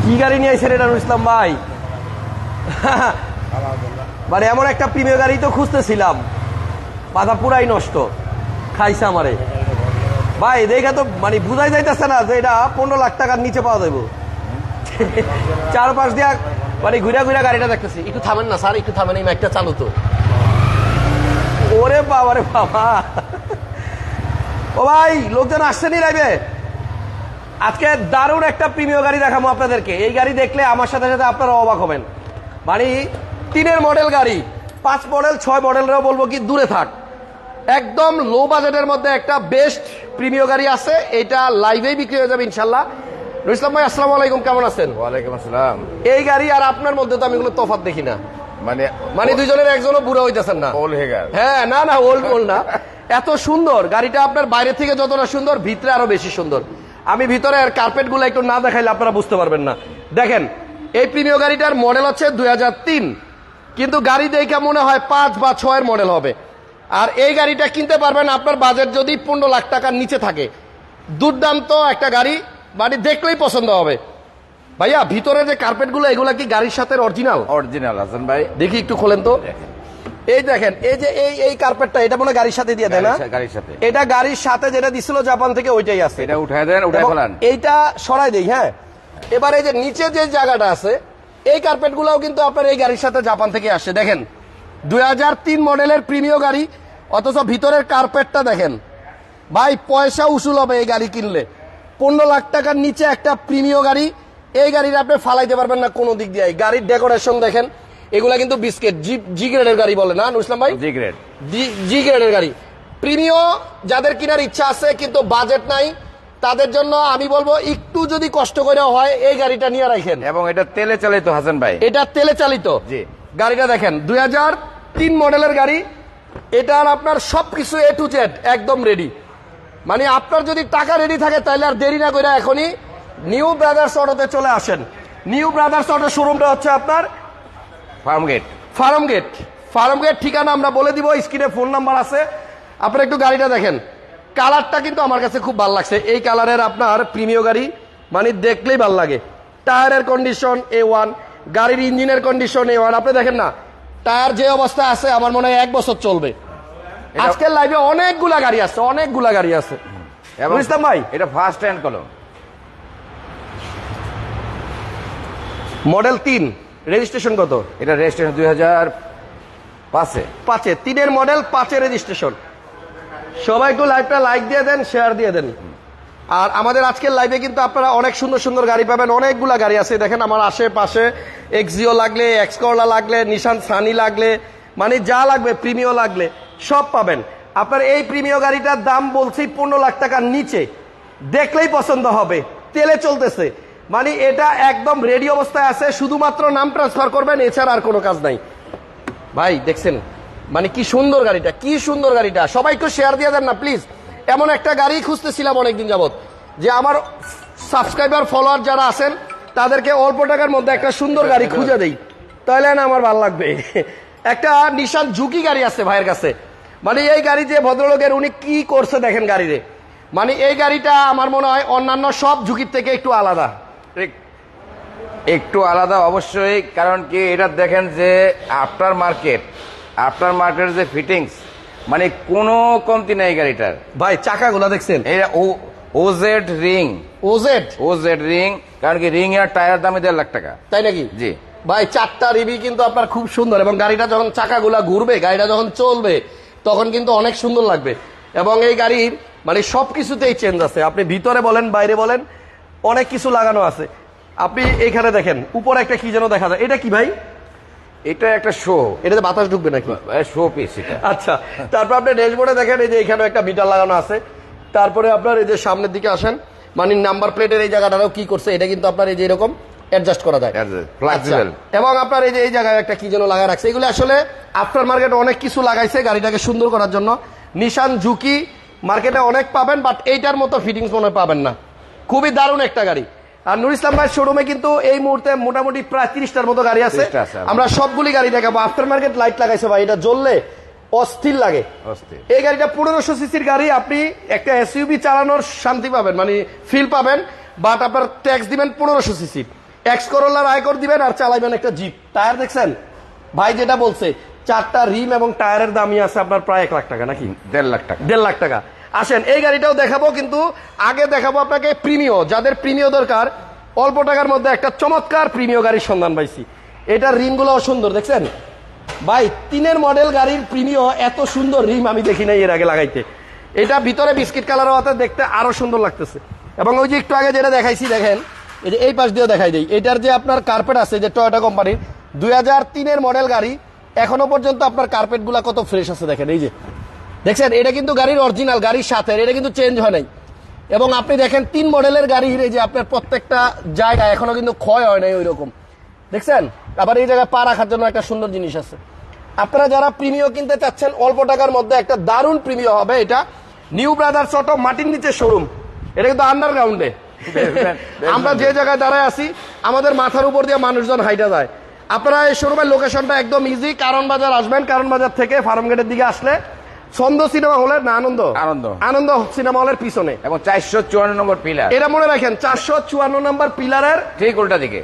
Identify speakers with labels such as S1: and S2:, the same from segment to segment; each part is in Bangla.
S1: কি গাড়ি নিয়ে আইছেন এটা নুর ইসলাম ভাই? মানে এমন একটা প্রিমিয়ার গাড়ি তো খুঁজতেছিলাম, মাথা পুরাই নষ্ট খাইছে আমারে ভাই। দেখা তো মানে বুঝাই যাইতেছে না যে এটা 15 লাখ টাকার নিচে পাওয়া যাবো। চারপাশ দিয়া মানে ঘুরা ঘুরা গাড়িটা দেখতেছি। একটু থামেন না স্যার, একটু থামেন, এই মাইকটা চালু তো। ওরে বাবা রে বাবা, ও ভাই লোকজন আসছেনই লাইবে। আজকে দারুণ একটা প্রিমিয়ার গাড়ি দেখাবো আপনাদেরকে। এই গাড়ি দেখলে আমার সাথে সাথে আপনারা অবাক হবেন। মানে 3-এর মডেল গাড়ি, 5 মডেল 6 মডেলেরও বলবো কি দূরে থাক, একদম লো বাজেটের মধ্যে একটা বেস্ট প্রিমিয়ার গাড়ি আছে। এটা লাইভেই বিক্রি হয়ে যাবে ইনশাল্লাহ। নুর ইসলাম ভাই আসসালামু আলাইকুম, কেমন আছেন?
S2: ওয়ালাইকুম আসসালাম।
S1: এই গাড়ি আর আপনার মধ্যে তো আমি কোনো তফাৎ দেখি না। মানে দুজনের একজনও বুড়ো হইতেছেন না।
S2: Old Haggar.
S1: হ্যাঁ, না না ওল্ড না, এত সুন্দর গাড়িটা। আপনার বাইরে থেকে যতটা সুন্দর, ভিতরে আরো বেশি সুন্দর। আমি ভিতরে কার্পেট গুলো একটু না দেখাইলে আপনারা বুঝতে পারবেন না। দেখেন, এই প্রিমিয়ার গাড়িটার মডেল হচ্ছে 2003, কিন্তু গাড়ি দেখে মনে হয় 5 বা 6-এর মডেল হবে। আর এই গাড়িটা কিনতে পারবেন আপনার বাজেট যদি 15 লাখ টাকার নিচে থাকে। দুর্দান্ত একটা গাড়ি, মানে দেখলেই পছন্দ হবে। ভাইয়া ভিতরে যে কার্পেট গুলো, এগুলা কি গাড়ির সাথে অরিজিনাল?
S2: অরিজিনাল হাসান ভাই,
S1: দেখি একটু খোলেন তো। এই দেখেন, এই যে এই কার্পেটটা, এটা মনে গাড়ির সাথে দিয়ে দেয় না?
S2: গাড়ির সাথে।
S1: এটা গাড়ির সাথে যেটা দিছিল জাপান থেকে, ওইটাই আছে।
S2: এটা উঠায় দেন, উঠায় ফেলান।
S1: এইটা সরাই দেই। হ্যাঁ, এবার এই যে নিচে যে জায়গাটা আছে, এই কার্পেট গুলাও কিন্তু আপনার এই গাড়ির সাথে জাপান থেকে আসছে। দেখেন 2003 মডেলের প্রিমিয়ার গাড়ি, অথচ ভিতরের কার্পেটটা দেখেন ভাই, পয়সা উসুল হবে এই গাড়ি কিনলে। 15 লাখ টাকার নিচে একটা প্রিমিয়ার গাড়ি, এই গাড়িটা আপনি ফালাইতে পারবেন না কোনো দিক দিয়ে। গাড়ির ডেকোরেশন দেখেন, এগুলা কিন্তু বিস্কিট জি গ্রেডের গাড়ি বলে না নুর ইসলাম ভাই?
S2: জি গ্রেড,
S1: জি গ্রেডের গাড়ি। প্রিমিয়ার যাদের কেনার ইচ্ছা আছে কিন্তু বাজেট নাই, তাদের জন্য আমি বলবো একটু যদি কষ্ট করে হয় এই গাড়িটা নিয়ে রাখেন।
S2: এবং এটা তেলে চালিত হাসান ভাই,
S1: এটা তেলে চালিত।
S2: জি।
S1: গাড়িটা দেখেন 2003 মডেলের গাড়ি। এটার আপনার সবকিছু A to Z একদম রেডি। মানে আপনার যদি টাকা রেডি থাকে তাহলে আর দেরি না করে এখনই নিউ ব্রাদার্স অটোতে চলে আসেন। নিউ ব্রাদার্স অটো শোরুমটা হচ্ছে আপনার ফার্মগেট ঠিকানা আমরা বলে দিব, স্ক্রিনে ফোন নাম্বার আছে। আপনার একটু গাড়িটা দেখেন, কালারটা কিন্তু আমার কাছে খুব ভালো লাগছে। এই কালারের আপনার প্রিমিয়ার গাড়ি, মানে দেখলেই ভালো লাগে। টায়ারের কন্ডিশন A1, গাড়ির ইঞ্জিনের কন্ডিশন A1। আপনি দেখেন না টায়ার যে অবস্থা আছে, আমার মনে হয় 1 বছর চলবে। আজকের লাইভে অনেকগুলা গাড়ি আছে।
S2: এবং
S1: ইসলাম ভাই,
S2: এটা ফার্স্ট হ্যান্ড কলম,
S1: মডেল 3, রেজিস্ট্রেশন কত?
S2: এটা রেজিস্ট্রেশন 2005-এ।
S1: 3-এর মডেল, 5-এর রেজিস্ট্রেশন। সবাই একটু লাইভটা লাইক দিয়ে দেন, শেয়ার দিয়ে দেন। আর আমাদের আজকের লাইভে কিন্তু আপনারা অনেক সুন্দর সুন্দর গাড়ি পাবেন। অনেকগুলা গাড়ি আছে দেখেন আমার আশেপাশে। এক্সিও লাগলে, এক্সকরলা লাগলে, নিশান সানি লাগলে, মানে যা লাগবে, প্রিমিয়ার লাগলে সব পাবেন। আপনার এই প্রিমিয়ার গাড়িটার দাম বলছি 15 লাখ টাকার নিচে, দেখলেই পছন্দ হবে। তেলে চলতেছে, মানে এটা একদম রেডি অবস্থায় আছে। শুধুমাত্র নাম ট্রান্সফার করবেন, এছাড়া আর কোনো কাজ নাই। ভাই দেখছেন মানে কি সুন্দর গাড়িটা, কি সুন্দর গাড়িটা। সবাই একটু শেয়ার দিয়ে দেন না প্লিজ। এমন একটা গাড়ি খুঁজতেছিলাম অনেকদিন যাবত, যে আমার সাবস্ক্রাইবার ফলোয়ার যারা আছেন তাদেরকে অল্প টাকার মধ্যে একটা সুন্দর গাড়ি খুঁজে দেই, তাহলে না আমার ভালো লাগবে। একটা নিশান ঝুঁকি গাড়ি আছে ভাইয়ের কাছে। মানে এই গাড়ি যে ভদ্রলোকের, উনি কি করছে দেখেন গাড়িরে। মানে এই গাড়িটা আমার মনে হয় অন্যান্য সব ঝুঁকির থেকে একটু আলাদা।
S2: একটু আলাদা অবশ্যই, কারণ কি এটা দেখেন যে আফটার মার্কেট যে ফিটিংস, মানে কোনো কমতি নাই গাড়িটার।
S1: ভাই চাকাগুলা দেখছেন,
S2: এটা ওজেড রিং, কারণ কি রিং এর টায়ার দামে 1.5 লাখ টাকা।
S1: তাই নাকি?
S2: জি
S1: ভাই, 4টা রিবি কিন্তু আপনার খুব সুন্দর। এবং গাড়িটা যখন চাকাগুলা ঘুরবে, গাড়িটা যখন চলবে, তখন কিন্তু অনেক সুন্দর লাগবে। এবং এই গাড়ির মানে সবকিছুতেই চেঞ্জ আছে। আপনি ভিতরে বলেন, বাইরে বলেন, অনেক কিছু লাগানো আছে। আপনি এইখানে দেখেন উপরে একটা কি যেন দেখা যায়, এটা কি ভাই?
S2: এটা একটা শো,
S1: এটাতে বাতাস ঢুকবে নাকি?
S2: শো পিস এটা।
S1: আচ্ছা, তারপর আপনি ড্যাশবোর্ডে দেখেন, এই যে এখানে একটা মিটার লাগানো আছে। তারপরে আপনার এই যে সামনের দিকে আসেন, মানে নাম্বার প্লেটের এই জায়গাটাও কি করছে, এটা কিন্তু আপনার এই যে এরকম অ্যাডজাস্ট করা যায়,
S2: ফ্লেক্সিবল।
S1: এবং আপনার এই যে এই জায়গায় একটা কি যেন লাগায় রাখছে। এগুলো আসলে আফটার মার্কেট অনেক কিছু লাগাইছে গাড়িটাকে সুন্দর করার জন্য। নিশান ঝুঁকি মার্কেটে অনেক পাবেন, বাট এইটার মতো ফিটিংস মনে পাবেন না। খুবই দারুণ একটা গাড়ি। আর নুর ইসলাম ভাই শোরুমে কিন্তু এই মুহূর্তে মোটামুটি প্রায় 30টার মতো গাড়ি আছে। আমরা সবগুলি গাড়ি দেখাবো। আফটার মার্কেট লাইট লাগাইছে ভাই, এটা জ্বললে অস্থির লাগে। এই গাড়িটা 1500 সিসির গাড়ি। আপনি একটা এসইউভি চালানোর শান্তি পাবেন, মানে ফিল পাবেন, বাট আপনার ট্যাক্স দিবেন 1500 সিসি। এক্স করোলার আয়কর দিবেন আর চালাবেন একটা জিপ। টায়ার দেখছেন ভাই যেটা বলছে, 4টা রিম এবং টায়ারের দামই আছে আপনার প্রায় 1 লাখ টাকা নাকি
S2: 1.5 লাখ টাকা।
S1: 1.5 লাখ টাকা। আসেন এই গাড়িটাও দেখাবো, কিন্তু আগে দেখাবো আপনাকে প্রিমিও। যাদের প্রিমিও দরকার, অল্প টাকার মধ্যে একটা চমৎকার প্রিমিও গাড়ির সন্ধান পাইছি। এটার রিমগুলোও সুন্দর দেখছেন ভাই, 3-এর মডেল গাড়ির প্রিমিও এত সুন্দর রিম আমি দেখি নাই এর আগে লাগাইতে। এটা ভিতরে বিস্কিট কালারও আছে, দেখতে আরো সুন্দর লাগতেছে। এবং ওই যে একটু আগে যেটা দেখাইছি দেখেন, এই যে এই পাশ দিয়েও দেখাই দিই, এটার যে আপনার কার্পেট আছে যে টয়োটা কোম্পানির 2003-এর মডেল গাড়ি, এখনো পর্যন্ত আপনার কার্পেট গুলা কত ফ্রেশ আছে দেখেন। এই যে দেখছেন, এটা কিন্তু গাড়ির অরিজিনাল, গাড়ির সাথে, এটা কিন্তু চেঞ্জ হয় নাই। এবং আপনি দেখেন 3 মডেলের গাড়ির এই যে আপনার প্রত্যেকটা জায়গা এখনো কিন্তু ক্ষয় হয় নাই ওই রকম, দেখছেন। আবার এই জায়গায় পা রাখার জন্য একটা সুন্দর জিনিস আছে। আপনারা যারা প্রিমিও কিনতে চাচ্ছেন অল্প টাকার মধ্যে, একটা দারুণ প্রিমিও হবে এটা। নিউ ব্রাদার্স অটো, মাটির নিচে শোরুম, এটা কিন্তু আন্ডারগ্রাউন্ডে। আমরা যে জায়গায় দাঁড়ায় আছি, আমাদের মাথার উপর দিয়ে মানুষজন হাইটা যায়। আপনারা এই শোরুমের লোকেশনটা একদম ইজি, কারণ বাজার আসবেন, কারণ বাজার থেকে ফার্ম গেটের দিকে আসলে ছন্দ সিনেমা হলের না আনন্দ আনন্দ সিনেমা হলের পিছনে
S2: এবং 454 নম্বর পিলার,
S1: এটা মনে রাখেন 454 নম্বর পিলারের
S2: ঠিক উল্টা দিকে,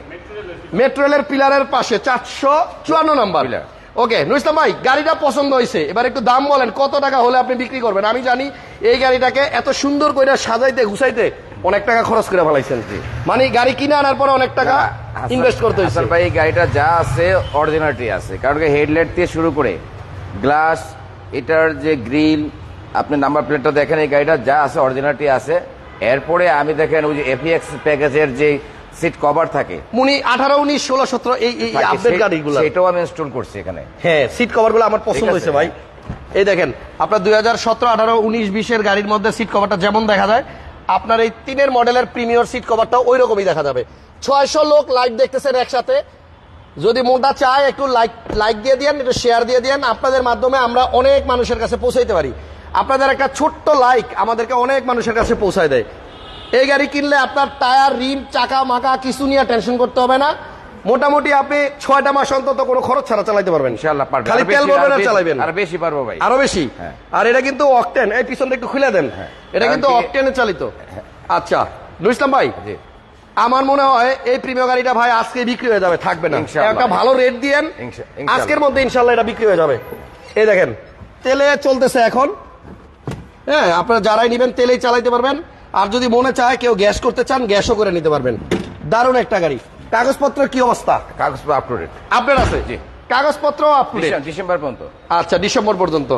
S1: মেট্রো রেলের পিলারের পাশে 454 নম্বর
S2: পিলার।
S1: ওকে নুইসলাম ভাই, গাড়িটা পছন্দ হয়েছে, এবার একটু দাম বলেন কত টাকা হলে আপনি বিক্রি করবেন। আমি জানি এই গাড়িটাকে এত সুন্দর করে সাজাইতে গুছাইতে অনেক টাকা খরচ করে ফেলাইছেন, মানে গাড়ি কিনে আনার পরে অনেক টাকা ইনভেস্ট করতে হয়েছে।
S2: ভাই এই গাড়িটা যা আছে অরিজিনালিটি আছে, কারণ কি হেডলাইট থেকে শুরু করে গ্লাস, এটার যে গ্রিল, আপনি নাম্বার প্লেটটা দেখেন, এই গাড়িটা যা আছে অরিজিনালিটি আছে। এরপরে আমি দেখেন ওই যে এফএক্স প্যাকেজের যে সিট কভার থাকে,
S1: মুনি 18, 19, 16, 17 এই আপডেট গাড়িগুলো,
S2: সেটাও আমি ইনস্টল করছি এখানে।
S1: হ্যাঁ, সিট কভারগুলো আমার পছন্দ হয়েছে ভাই। এই দেখেন আপনার 2017, 18, 19, 20-এর গাড়ির মধ্যে সিট কভারটা যেমন দেখা যায়, আপনার এই 3-এর মডেলের প্রিমিয়ার সিট কভারটাও ওই রকমই দেখা যাবে। 600 লোক লাইভ দেখতেছেন একসাথে, যদি মনটা চায় একটু লাইক দিয়ে দিয়েন, একটু শেয়ার দিয়ে দিয়েন। আপনাদের মাধ্যমে আমরা অনেক মানুষের কাছে পৌঁছাইতে পারি। আপনাদের একটা ছোট্ট লাইক আমাদেরকে অনেক মানুষের কাছে পৌঁছায় দেয়। এই গাড়ি কিনলে আপনার টায়ার, রিম, চাকা মাকা কিছু নিয়ে টেনশন করতে হবে না। মোটামুটি আপনি 6টা মাস অন্তত কোনো খরচ ছাড়া চালাইতে পারবেন
S2: ইনশাআল্লাহ। পারবেন,
S1: খালি তেল ভরবেন আর চালাবেন।
S2: আর বেশি পারবো ভাই,
S1: আরো বেশি। আর এটা কিন্তু অকটেন, এই পিছনটা একটু খুলে দেন, এটা কিন্তু অকটেনে চালিত। আচ্ছা নুইসলাম ভাই, আমার মনে হয় এই প্রিমিয়ার গাড়িটা ভাই আজকে বিক্রি হয়ে যাবে, থাকবে না। একটা ভালো রেট দিয়েন, আজকের মধ্যে ইনশাল্লাহ এটা বিক্রি হয়ে যাবে। এই দেখেন তেলে চলতেছে এখন, হ্যাঁ আপনারা যারাই নিবেন তেলেই চালাইতে পারবেন। আর যদি মনে চায় কেউ গ্যাস করতে চান, গ্যাসও করে নিতে পারবেন। দারুণ একটা গাড়ি। কাগজপত্রের কি অবস্থা?
S2: কাগজপত্র আপ টু ডেট
S1: আপডেট আছে, জি কাগজপত্র আপ টু ডেট,
S2: ডিসেম্বর পর্যন্ত।
S1: আচ্ছা ডিসেম্বর পর্যন্ত।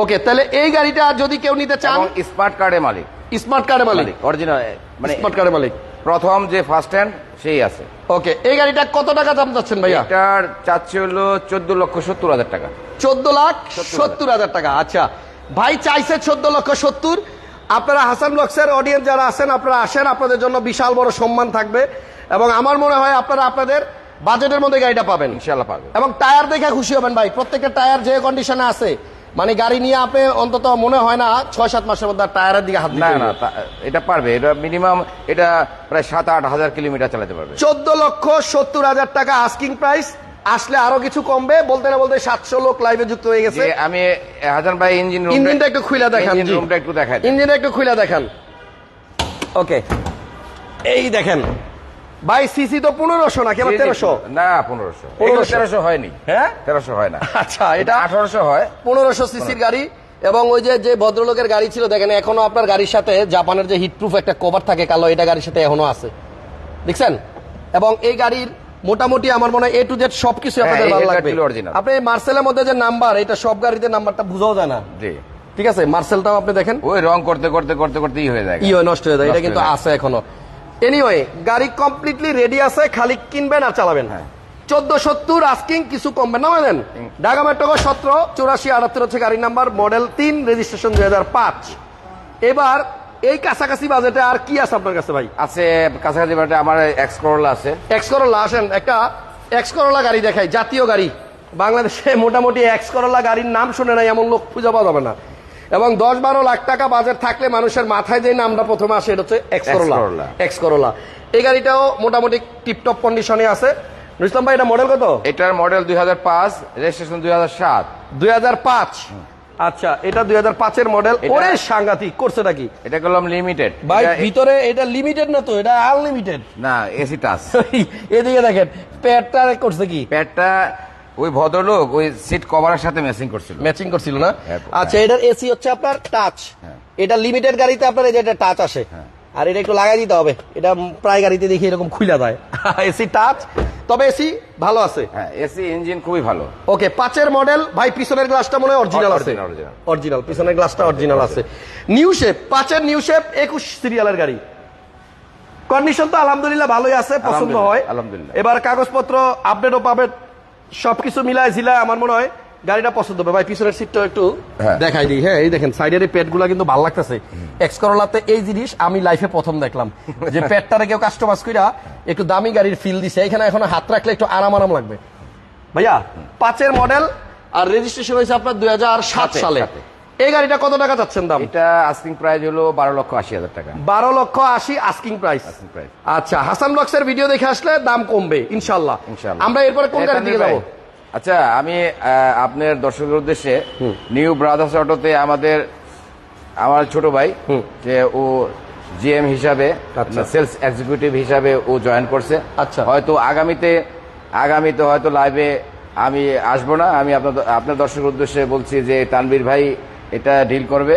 S1: ওকে, তাহলে এই গাড়িটা যদি কেউ নিতে চান,
S2: স্মার্ট কার্ডের মালিক,
S1: স্মার্ট কার্ডের মালিক,
S2: অরিজিনাল মানে
S1: স্মার্ট কার্ডের মালিক,
S2: প্রথম যে ফার্স্ট হ্যান্ড সেই আছে।
S1: ওকে, এই গাড়িটা কত টাকা দাম চাচ্ছেন ভাইয়া?
S2: এটার চাচ্ছে হলো 14,70,000 টাকা।
S1: 14,70,000 টাকা। আচ্ছা ভাই চাইছে 14,70,000। আপনারা হাসান ব্লগসের অডিয়েন্স যারা আছেন, আপনারা আসেন, আপনাদের জন্য বিশাল বড় সম্মান থাকবে। এবং আমার মনে হয় আপনারা আপনাদের বাজেটের মধ্যে গাড়িটা পাবেন
S2: ইনশাআল্লাহ পাবেন।
S1: এবং টায়ার দেখে খুশি হবেন ভাই। প্রত্যেকটা টায়ার যে কন্ডিশনে আছে, মানে গাড়ি নিয়ে আপনি অন্তত মনে হয় না 6-7 মাসের মধ্যে টায়ারের দিকে হাত দিতে।
S2: না এটা পারবে, এটা মিনিমাম এটা প্রায় 7-8 হাজার কিলোমিটার চালাতে পারবে।
S1: 14,70,000 টাকা আস্কিং প্রাইস। আসলে আরো কিছু কমবে, বলতে না বলতে 700 লোক লাইভে যুক্ত হয়ে গেছে।
S2: আমি হাসান ভাই
S1: ইঞ্জিনটা একটু খুলে দেখান,
S2: রুমটা একটু দেখাই,
S1: ইঞ্জিনটা একটু খুলে দেখান। ওকে, এই দেখেন ভাই সিসি তো 1500 না কেবল 1300?
S2: না 1500 হয়নি। হ্যাঁ 1300 হয় না।
S1: আচ্ছা এটা
S2: 1800 হয়।
S1: 1500 সিসির গাড়ি। এবং ওই যে ভদ্রলোকের গাড়ি ছিল দেখেন, এখনো আপনার গাড়ির সাথে জাপানের যে হিটপ্রুফ একটা কভার থাকে কালো, এটা গাড়ির সাথে এখনো আছে, দেখছেন। এবং এই গাড়ির মোটামুটি আমার মনে হয় A to Z সবকিছু আপনাদের ভালো লাগবে। আপনি মার্সেলের মধ্যে যে নাম্বার, এটা সব গাড়িতে নাম্বারটা বুঝাও যায় না,
S2: জি
S1: ঠিক আছে। মার্সেলটাও আপনি দেখেন
S2: ওই রং করতে করতে করতে করতে হয়ে যায়,
S1: নষ্ট হয়ে যায়। এটা কিন্তু আছে এখনো। এনিওয়ে গাড়ি কমপ্লিটলি রেডি আছে, খালি কিনবেন আর চালাবেন। হ্যাঁ 14,70 আস্কিং, কিছু কমবেন না বলেন। ঢাকা মেট্রো 17-84-78 হচ্ছে গাড়ির নাম্বার, মডেল 3, রেজিস্ট্রেশন 2005। এবার এই কাছাকাছি বাজেটে আর কি আছে আপনার কাছে ভাই?
S2: আছে কাছাকাছি বাজেটে আমার এক্স করোলা আছে।
S1: এক্স করোলা, আসেন একটা এক্স করোলা গাড়ি দেখাই, জাতীয় গাড়ি। বাংলাদেশে মোটামুটি এক্স করোলা গাড়ির নাম শুনে নাই এমন লোক খুঁজে পাওয়া যাবে না। এবং 10-12 লাখ টাকা বাজেট থাকলে মানুষের মাথায় যে নামটা প্রথমে আসে এটা হচ্ছে এক্স করোলা। এক্স করোলা এই গাড়িটাও মোটামুটি টিপটপ কন্ডিশনে আছে। ইসলাম ভাই এটা মডেল কত?
S2: এটার মডেল 2005, রেজিস্ট্রেশন 2007।
S1: 2005 আচ্ছা, এটা 2005-এর মডেল। ওরে সাংঘাতিক করছে নাকি?
S2: এটা করলাম লিমিটেড
S1: ভাই ভিতরে এটা লিমিটেড না তো, এটা আনলিমিটেড।
S2: না, এসি টাচ।
S1: এদিকে দেখেন প্যাডটা করছে কি,
S2: প্যাডটা ওই ভদ্রলোক ওই সিট কভারের সাথে ম্যাচিং করছিল
S1: না?
S2: হ্যাঁ।
S1: আচ্ছা, এটার এসি হচ্ছে আপনার টাচ।
S2: হ্যাঁ।
S1: এটা লিমিটেড গাড়িতে আপনার এই যে এটা টাচ আসে।
S2: হ্যাঁ।
S1: আর এটা একটু লাগাই দিতে হবে, এটা প্রায় গাড়িতে দেখি এরকম খুলে যায়। এসি টাচ, তবে এসি ভালো আছে।
S2: হ্যাঁ, এসি ইঞ্জিন খুবই ভালো।
S1: ওকে, 5-এর মডেল। ভাই পিছনের গ্লাসটা মনে হয় অরিজিনাল আছে। অরিজিনাল পিছনের গ্লাসটা অরিজিনাল আছে। নিউ শেপ, 5-এর নিউ শেপ, 21 সিরিয়ালের গাড়ি। কন্ডিশন তো আলহামদুলিল্লাহ ভালোই আছে, পছন্দ হয়
S2: আলহামদুলিল্লাহ।
S1: এবার কাগজপত্র আপডেটও পাবে, সবকিছু মিলায় ঝিলায় আমার মনে হয় গাড়িটা পছন্দ হবে। ভাই পিছনের সিটটা একটু দেখাই দিই। হ্যাঁ, এই দেখেন সাইডের এই প্যাড গুলা কিন্তু ভালো লাগতেছে। এক্স করোলাতে এই জিনিস আমি লাইফে প্রথম দেখলাম, যে প্যাডটারে কেউ কাস্টমাইজ কইরা একটু দামি গাড়ির ফিল দিছে। এখানে এখন হাত রাখলে একটু আরাম লাগবে। ভাইয়া 5-এর মডেল আর রেজিস্ট্রেশন হয়েছে আপনার 2007 সালে। এই গাড়িটা কত টাকা চাচ্ছেন দাম?
S2: এটা আস্কিং প্রাইস হলো 12,80,000 টাকা।
S1: 12,80,000 আস্কিং প্রাইস। আচ্ছা, হাসান ব্লগসের ভিডিও দেখে আসলে দাম কমবে ইনশাআল্লাহ। আমরা এরপরে কোন গাড়ির দিকে যাবো?
S2: আচ্ছা, আমি আপনার দর্শকের উদ্দেশ্যে নিউ ব্রাদার্স অটোতে আমার ছোট ভাই, যে ও জিএম হিসাবে, সেলস এক্সিকিউটিভ হিসাবে ও জয়েন করছে।
S1: আচ্ছা,
S2: হয়তো আগামীতে হয়তো লাইভে আমি আসবো না। আমি আপনার দর্শকের উদ্দেশ্যে বলছি যে তানভীর ভাই এটা ডিল করবে।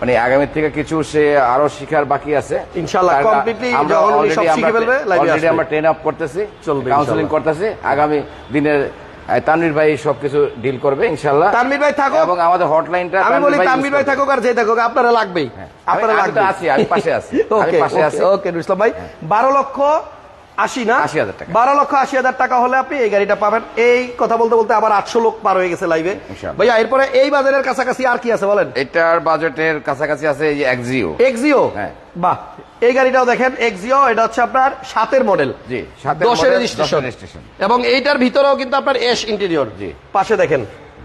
S2: মানে আগামী থেকে কিছু সে আরো শিখার বাকি আছে
S1: ইনশাআল্লাহ। কমপ্লিটলি যখন উনি সব শিখে ফেলবে লাইভে আসবে।
S2: আমরা ট্রেন আপ করতেছি, কাউন্সেলিং করতেছি। আগামী দিনের তানভীর ভাই সবকিছু ডিল করবে ইনশাআল্লাহ।
S1: তানভীর ভাই থাকো,
S2: এবং আমাদের হটলাইনটা
S1: আমি বলি তানভীর ভাই থাকুক আর যে থাকুক আপনারা লাগবেই।
S2: আপনারা লাগবে। আমি পাশে আছি।
S1: ওকে ইসলাম ভাই, 12,80,000 না?
S2: 80,000 টাকা।
S1: 12,80,000 টাকা হলে আপনি এই গাড়িটা পাবেন। এই কথা বলতে বলতে আবার 800 লোক পার হয়ে গেছে লাইভে। ভাইয়া এরপরে এই বাজারের কাছাকাছি আর কি আছে বলেন?
S2: এটার বাজেটের কাছাকাছি আছে এই এক্সিও।
S1: হ্যাঁ, বাহ, এই গাড়িটাও দেখেন এক্সিও। এটা হচ্ছে আপনার 7-এর মডেল।
S2: জি,
S1: 10-এর রেজিস্ট্রেশন। এবং এইটার ভিতরেও কিন্তু আপনার এশ ইন্টেরিয়র।
S2: জি,
S1: পাশে দেখেন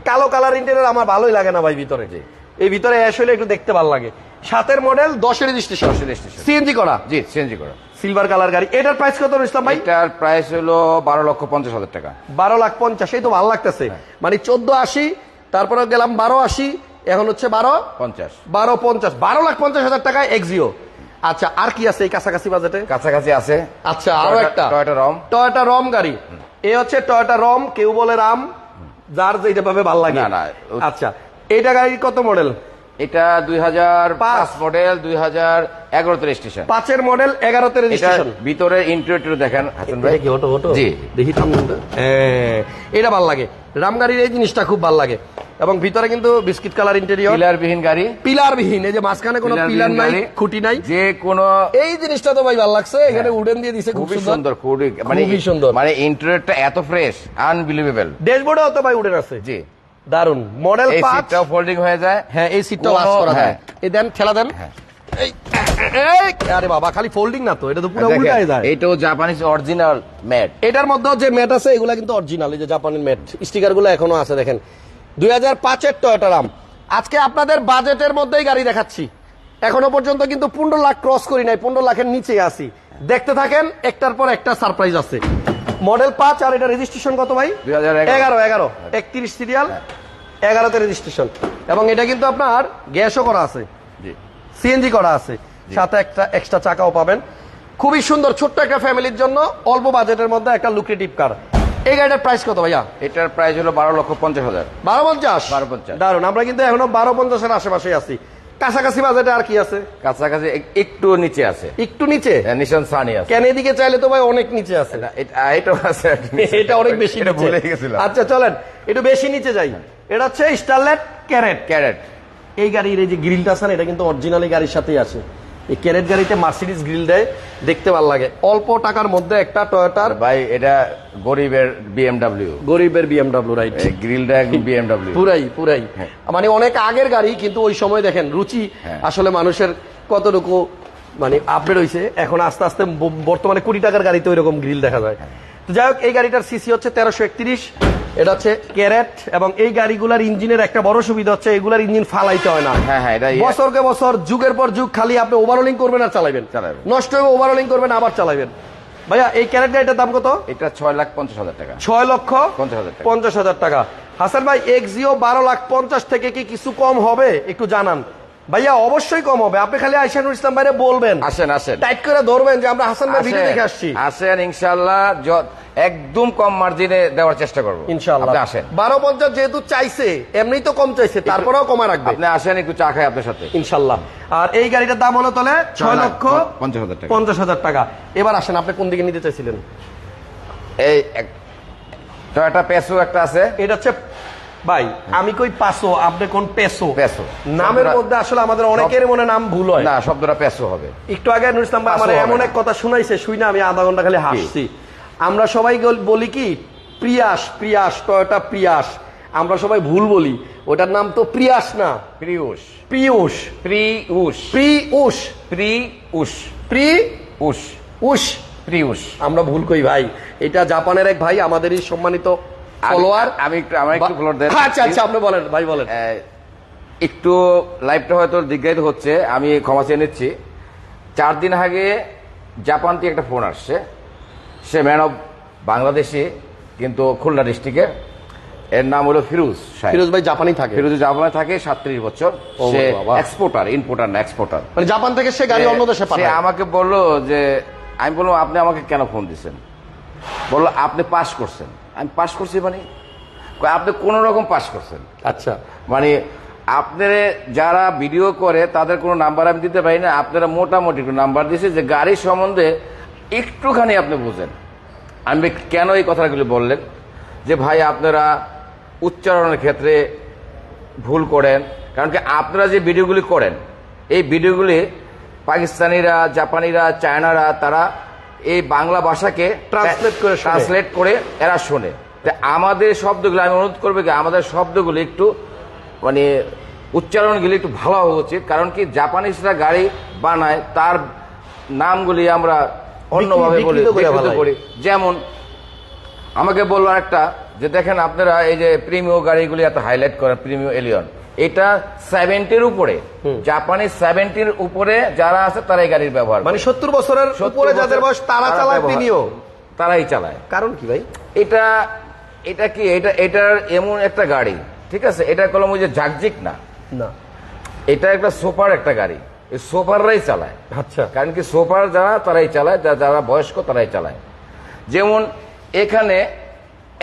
S1: কালো কালার ইন্টেরিয়র আমার ভালোই লাগে না ভাই ভিতরে। জি, এই ভিতরে অ্যাশ হলে একটু দেখতে ভালো লাগে। 7-এর মডেল, 10-এর রেজিস্ট্রেশন, সিএনজি করা।
S2: জি, সিএনজি করা,
S1: সিলভার কালার গাড়ি। এটার প্রাইস কত ইসলাম ভাই?
S2: এটার প্রাইস হলো 12,50,000 টাকা।
S1: 12,50,000, এই তো ভালো লাগতেছে। মানে 14,80, তারপরে গেলাম 12,80, এখন হচ্ছে 12,50, 12,50,000 টাকায় এক্সিও। আচ্ছা, আর কি আছে এই কাছাকাছি বাজেটে?
S2: কাছাকাছি আছে,
S1: আচ্ছা, আরো একটা টয়োটা রম গাড়ি। এই হচ্ছে টয়োটা রম, কেউ বলে রাম, যার যেটা ভাবে ভালো লাগে। আচ্ছা, এইটা গাড়ির কত মডেল?
S2: এটা 2005 মডেল, 2011 রেজিস্ট্রেশন।
S1: 5-এর মডেল, 11 রেজিস্ট্রেশন।
S2: ভিতরে ইন্টেরিয়র দেখেন হাসান ভাই।
S1: জি, দেখি এটা ভালো লাগে। রাম গাড়ির এই জিনিসটা খুব ভালো লাগে। এবং ভিতরে কিন্তু বিস্কিট কালার ইন্টেরিয়র,
S2: পিলারবিহীন গাড়ি।
S1: পিলারবিহীন, এই যে মাঝখানে কোনো পিলার নাই, খুঁটি নাই,
S2: যে কোনো।
S1: এই জিনিসটা তো ভাই ভালো লাগছে। এখানে উডেন দিয়ে দিছে, খুব সুন্দর,
S2: খুবই সুন্দর। মানে ইন্টেরিয়রটা এত ফ্রেশ, আনবিলিভেবল।
S1: ড্যাশবোর্ডেও তো ভাই উডেন আছে।
S2: জি,
S1: দারুন মডেল।
S2: এই সিটটাও ফোল্ডিং হয়ে যায়।
S1: হ্যাঁ, এই সিটটাও ওয়াশ করা যায়। এই দেন, ঠেলা দেন। আরে বাবা, খালি ফোল্ডিং না তো, এটা তো পুরো উল্টায় যায়।
S2: এটাও জাপানিজ অরিজিনাল ম্যাট।
S1: এটার মধ্যেও যে ম্যাট আছে এগুলা কিন্তু অরিজিনাল, এই যে জাপানের ম্যাট, স্টিকার গুলো এখনো আছে দেখেন। 2005-এর টয়োটা রাম। আজকে আপনাদের বাজেটের মধ্যেই গাড়ি দেখাচ্ছি। এখনো পর্যন্ত কিন্তু 15 লাখ ক্রস করি নাই, 15 লাখের নিচে আছি। দেখতে থাকেন, একটার পর একটা সারপ্রাইজ আছে। মডেল 5, আর এটা রেজিস্ট্রেশন কত ভাই? 2011, 31 সিরিয়াল, 11তে রেজিস্ট্রেশন। এবং এটা কিন্তু আপনার গ্যাসও করা আছে, সিএনজি করা আছে, সাথে একটা এক্সট্রা চাকাও পাবেন। খুবই সুন্দর, ছোট্ট একটা ফ্যামিলির জন্য অল্প বাজেটের মধ্যে একটা লুক্রেটিভ কার। এই গাড়িটার প্রাইস কত ভাইয়া?
S2: এটার প্রাইস হলো 12,50,000।
S1: 12,50? দারুন, আমরা কিন্তু এখনো 12,50-এর আশেপাশে আছি। কাছাকাছি বাজেটে আর কি আছে?
S2: কাছাকাছি একটু নিচে আছে।
S1: একটু নিচে?
S2: নিশান সানি আছে।
S1: কেন এদিকে চাইলে তো ভাই অনেক নিচে আছে।
S2: এটাও আছে,
S1: এটা অনেক বেশি নিচে।
S2: ভুলে গেছিলাম।
S1: আচ্ছা চলেন একটু বেশি নিচে যাই। এটা হচ্ছে স্টারলেট ক্যারেট। এই গাড়ির এই যে গ্রিলটা আছে না, এটা কিন্তু অরিজিনালি গাড়ির সাথেই আছে। এই ক্যারেট গাড়িতে মার্সিডিজ গ্রিল দেয়, দেখতে ভালো লাগে। অল্প টাকার মধ্যে একটা টয়োটার।
S2: ভাই এটা গরিবের বিএমডব্লিউ, রাইট? গ্রিলটা বিএমডব্লিউ
S1: পুরাই। মানে অনেক আগের গাড়ি, কিন্তু ওই সময় দেখেন রুচি আসলে মানুষের কতটুকু মানে আপডেট হয়েছে। এখন আস্তে আস্তে বর্তমানে 20 টাকার গাড়িতে ওই রকম গ্রিল দেখা যায়। তো যাই হোক, এই গাড়িটার সিসি হচ্ছে 1331। এটা হচ্ছে ক্যারেট। এবং এই গাড়িগুলার ইঞ্জিনের একটা বড় সুবিধা হচ্ছে এগুলার ইঞ্জিন ফালাইতে হয় না। বছরকে বছর, যুগের পর যুগ, খালি আপনি ওভারহোলিং করবেন আর চালাবেন, নষ্ট হয়ে ওভারহোলিং করবেন আবার চালাবেন। ভাইয়া এই ক্যারেট গাড়িটার দাম কত?
S2: এটা 6,50,000 টাকা।
S1: 6,50,000 টাকা। হাসান ভাই এক্সিও 12,50,000 থেকে কি কিছু কম হবে একটু জানান ভাইয়া। অবশ্যই কম হবে, আপনি খালি আইসানুর ইসলাম ভাইরে বলবেন,
S2: আসেন আসেন
S1: টাইট করে ধরবেন যে আমরা হাসান ভাই ভিডিও দেখে আসছি।
S2: আসেন ইনশাআল্লাহ একদম কম মার্জিনে দেওয়ার চেষ্টা করবো
S1: ইনশাআল্লাহ।
S2: আপনি আসেন।
S1: 12,50 যেহেতু চাইছে, এমনি তো কম চাইছে, তারপরেও কমা রাখবে
S2: আপনি আসেন, একটু চা খাই আপনার সাথে
S1: ইনশাআল্লাহ। আর এই গাড়িটার দাম হলো তাহলে 6,50,000
S2: 50,000
S1: টাকা। এবার আসেন, আপনি কোন দিকে নিতে চাইছিলেন?
S2: এই টয়োটা পেসো একটা আছে,
S1: এটা হচ্ছে ভাই আমি কই পাসো, আপনি কোন পেসো?
S2: পেসো
S1: নামের মধ্যে আসলে আমাদের অনেকের মনে নাম ভুল হয়
S2: না, শব্দটা পেসো হবে।
S1: একটু আগে নুর ইসলাম ভাই আমার
S2: পাসো হবে
S1: এমন
S2: না।
S1: এক কথা শুনাইছে, শুই না আমি আধা ঘন্টা খালি হাসছি। আমরা সবাই বলি কি প্রিয়াস, প্রিয়াস, টয়োটা প্রিয়াস, আমরা সবাই ভুল বলি, ওটার নাম তো প্রিয়াস না,
S2: প্রিউষ,
S1: প্রিউষ,
S2: প্রিউষ,
S1: প্রিউষ,
S2: প্রিউষ,
S1: প্রিউষ, উষ,
S2: প্রিউষ।
S1: আমরা ভুল কই ভাই। এটা জাপানের এক ভাই, আমাদেরই সম্মানিত ফলোয়ার।
S2: আমি একটু আমার একটু ফলোয়ার দেন।
S1: আচ্ছা আচ্ছা, আপনি বলেন ভাই, বলেন।
S2: একটু লাইভটা হয়তো দীর্ঘায়িত হচ্ছে, আমি ক্ষমা চেয়ে নিচ্ছি। 4 দিন আগে জাপান থেকে একটা ফোন আসছে, সে ম্যান অফ বাংলাদেশি, কিন্তু খুলনা ডিস্ট্রিক্টের। এর নাম হলো ফিরোজ সাহেব।
S1: ফিরোজ ভাই জাপানি থাকে?
S2: ফিরোজ জাপানে থাকে 37 বছর।
S1: ও
S2: সে
S1: বাবা।
S2: এক্সপোর্টার, ইম্পোর্টার না, এক্সপোর্টার।
S1: মানে জাপান থেকে সে গাড়ি অন্য দেশে
S2: সে
S1: পাঠায়।
S2: আমাকে বললো যে, আমি বললাম আপনি আমাকে কেন ফোন দিচ্ছেন? বললো আপনি পাস করছেন। আমি পাস করছি মানে? আপনি কোন রকম পাস করছেন?
S1: আচ্ছা,
S2: মানে আপনারা যারা ভিডিও করে তাদের কোনো নাম্বার আমি দিতে পারি না, আপনারা মোটামুটি একটু নাম্বার দিয়েছে যে গাড়ির সম্বন্ধে একটুখানি আপনি বুঝেন। আমি কেন এই কথাগুলি বললেন যে ভাই আপনারা উচ্চারণের ক্ষেত্রে ভুল করেন, কারণ কি আপনারা যে ভিডিওগুলি করেন এই ভিডিওগুলি পাকিস্তানিরা, জাপানিরা, চায়নারা তারা এই বাংলা ভাষাকে ট্রান্সলেট করে এরা শোনে। আমাদের শব্দগুলো আমি অনুরোধ করবো কি আমাদের শব্দগুলি একটু মানে উচ্চারণগুলি একটু ভালো হওয়া উচিত, কারণ কি জাপানিজরা গাড়ি বানায় তার নামগুলি আমরা অন্যভাবে বলি, বিকৃত করি। যেমন আমাকে বললো একটা যে দেখেন আপনারা এই যে প্রিমিও গাড়িগুলি এত হাইলাইট করেন, প্রিমিও এলিয়ন, এটা 70-র উপরে, জাপানি 70-র উপরে যারা আছে তারাই গাড়ির ব্যবহার,
S1: মানে 70 বছরের উপরে যাদের বয়স তারা চালায় প্রিমিও,
S2: তারাই চালায়।
S1: কারণ কি ভাই?
S2: এটা কি এটার এমন একটা গাড়ি, ঠিক আছে, এটা কলম ওই যে জাকজিক না,
S1: না
S2: এটা একটা সোফার একটা গাড়ি, এই সোফাররাই চালায়।
S1: আচ্ছা,
S2: কারণ কি সোফার যারা তারাই চালায়, যারা বয়স্ক তারাই চালায়। যেমন এখানে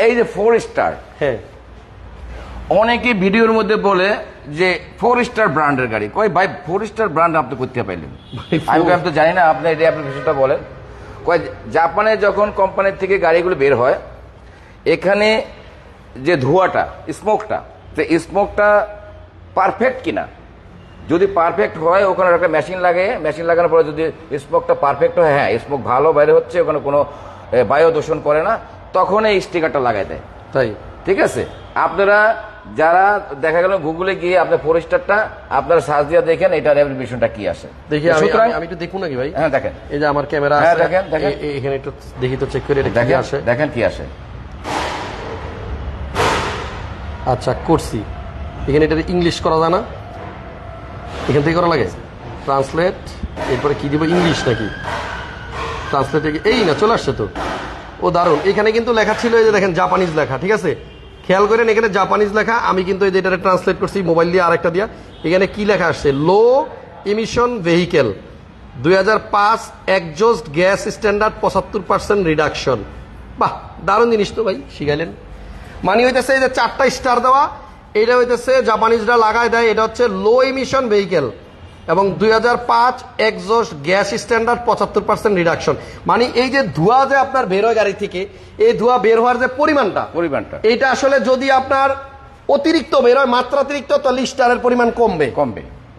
S2: এই যে 4 স্টার,
S1: হ্যাঁ
S2: অনেকে ভিডিওর মধ্যে বলে যে 4 স্টার ব্র্যান্ডের গাড়ি, কই ভাই 4 স্টার ব্র্যান্ড আপনি করতে পারলেন? আমি তো জানি না, আপনি এই অ্যাপ্লিকেশনটা বলেন। কই জাপানে যখন কোম্পানির থেকে গাড়িগুলো বের হয়, এখানে যে ধোঁয়াটা, স্মোকটা, তো স্মোকটা পারফেক্ট কিনা, যদি পারফেক্ট হয় ওখানে একটা মেশিন লাগে, মেশিন লাগানোর পরে যদি স্মোকটা পারফেক্ট হয়, হ্যাঁ স্মোক ভালো বাইরে হচ্ছে, ওখানে কোনো বায়ু দূষণ করে না, তখন এই স্টিকারটা লাগাই দেয়।
S1: তাই,
S2: ঠিক আছে, আপনারা যারা দেখা গেল গুগলে গিয়ে আপনার 4 স্টারটা আপনারা সার্চ দিয়ে দেখেন এটার অ্যাপ্লিকেশনটা কি আসে।
S1: দেখি আমি একটু দেখুন নাকি ভাই?
S2: হ্যাঁ দেখেন,
S1: এই যে আমার ক্যামেরা
S2: হ্যাঁ,
S1: আছে,
S2: দেখেন, দেখেন।
S1: এখানে একটু দেখি তো, চেক করে এটা কি
S2: দেখেন
S1: আসে।
S2: দেখেন কি আসে।
S1: আচ্ছা করছি, এখানে এটা ইংলিশ করা যায় না, এখান থেকে করা লাগে ট্রান্সলেট, এরপরে কি দিব, ইংলিশ নাকি ট্রান্সলেট? এই না, চলে আসছে তো, ও দারুণ। এখানে কিন্তু লেখা ছিল এই যে দেখেন জাপানিজ লেখা, ঠিক আছে, খেয়াল করেন এখানে জাপানিজ লেখা। আমি কিন্তু এই যে এটা ট্রান্সলেট করছি মোবাইল দিয়ে, আরেকটা দিয়া। এখানে কি লেখা আসছে, low emission vehicle 2005 exhaust gas standard 75% reduction. বাহ, দারুণ জিনিস তো ভাই, শিখাইলেন। মানে হইতেছে এই যে 4টা স্টার দেওয়া, এটা হইতেছে জাপানিজরা লাগায় দেয়, এটা হচ্ছে লো ইমিশন ভেহিকেল এবং 2005 এক্সজস্ট গ্যাস স্ট্যান্ডার্ড 75% রিডাকশন। মানে এই যে ধোঁয়া যে আপনার বের হয় গাড়ি থেকে, এই ধোঁয়া বের হওয়ার যে পরিমাণটা, এটা আসলে যদি আপনার অতিরিক্ত বের হয়, মাত্রাতিরিক্ত, তাহলে স্টারের পরিমাণ কমবে,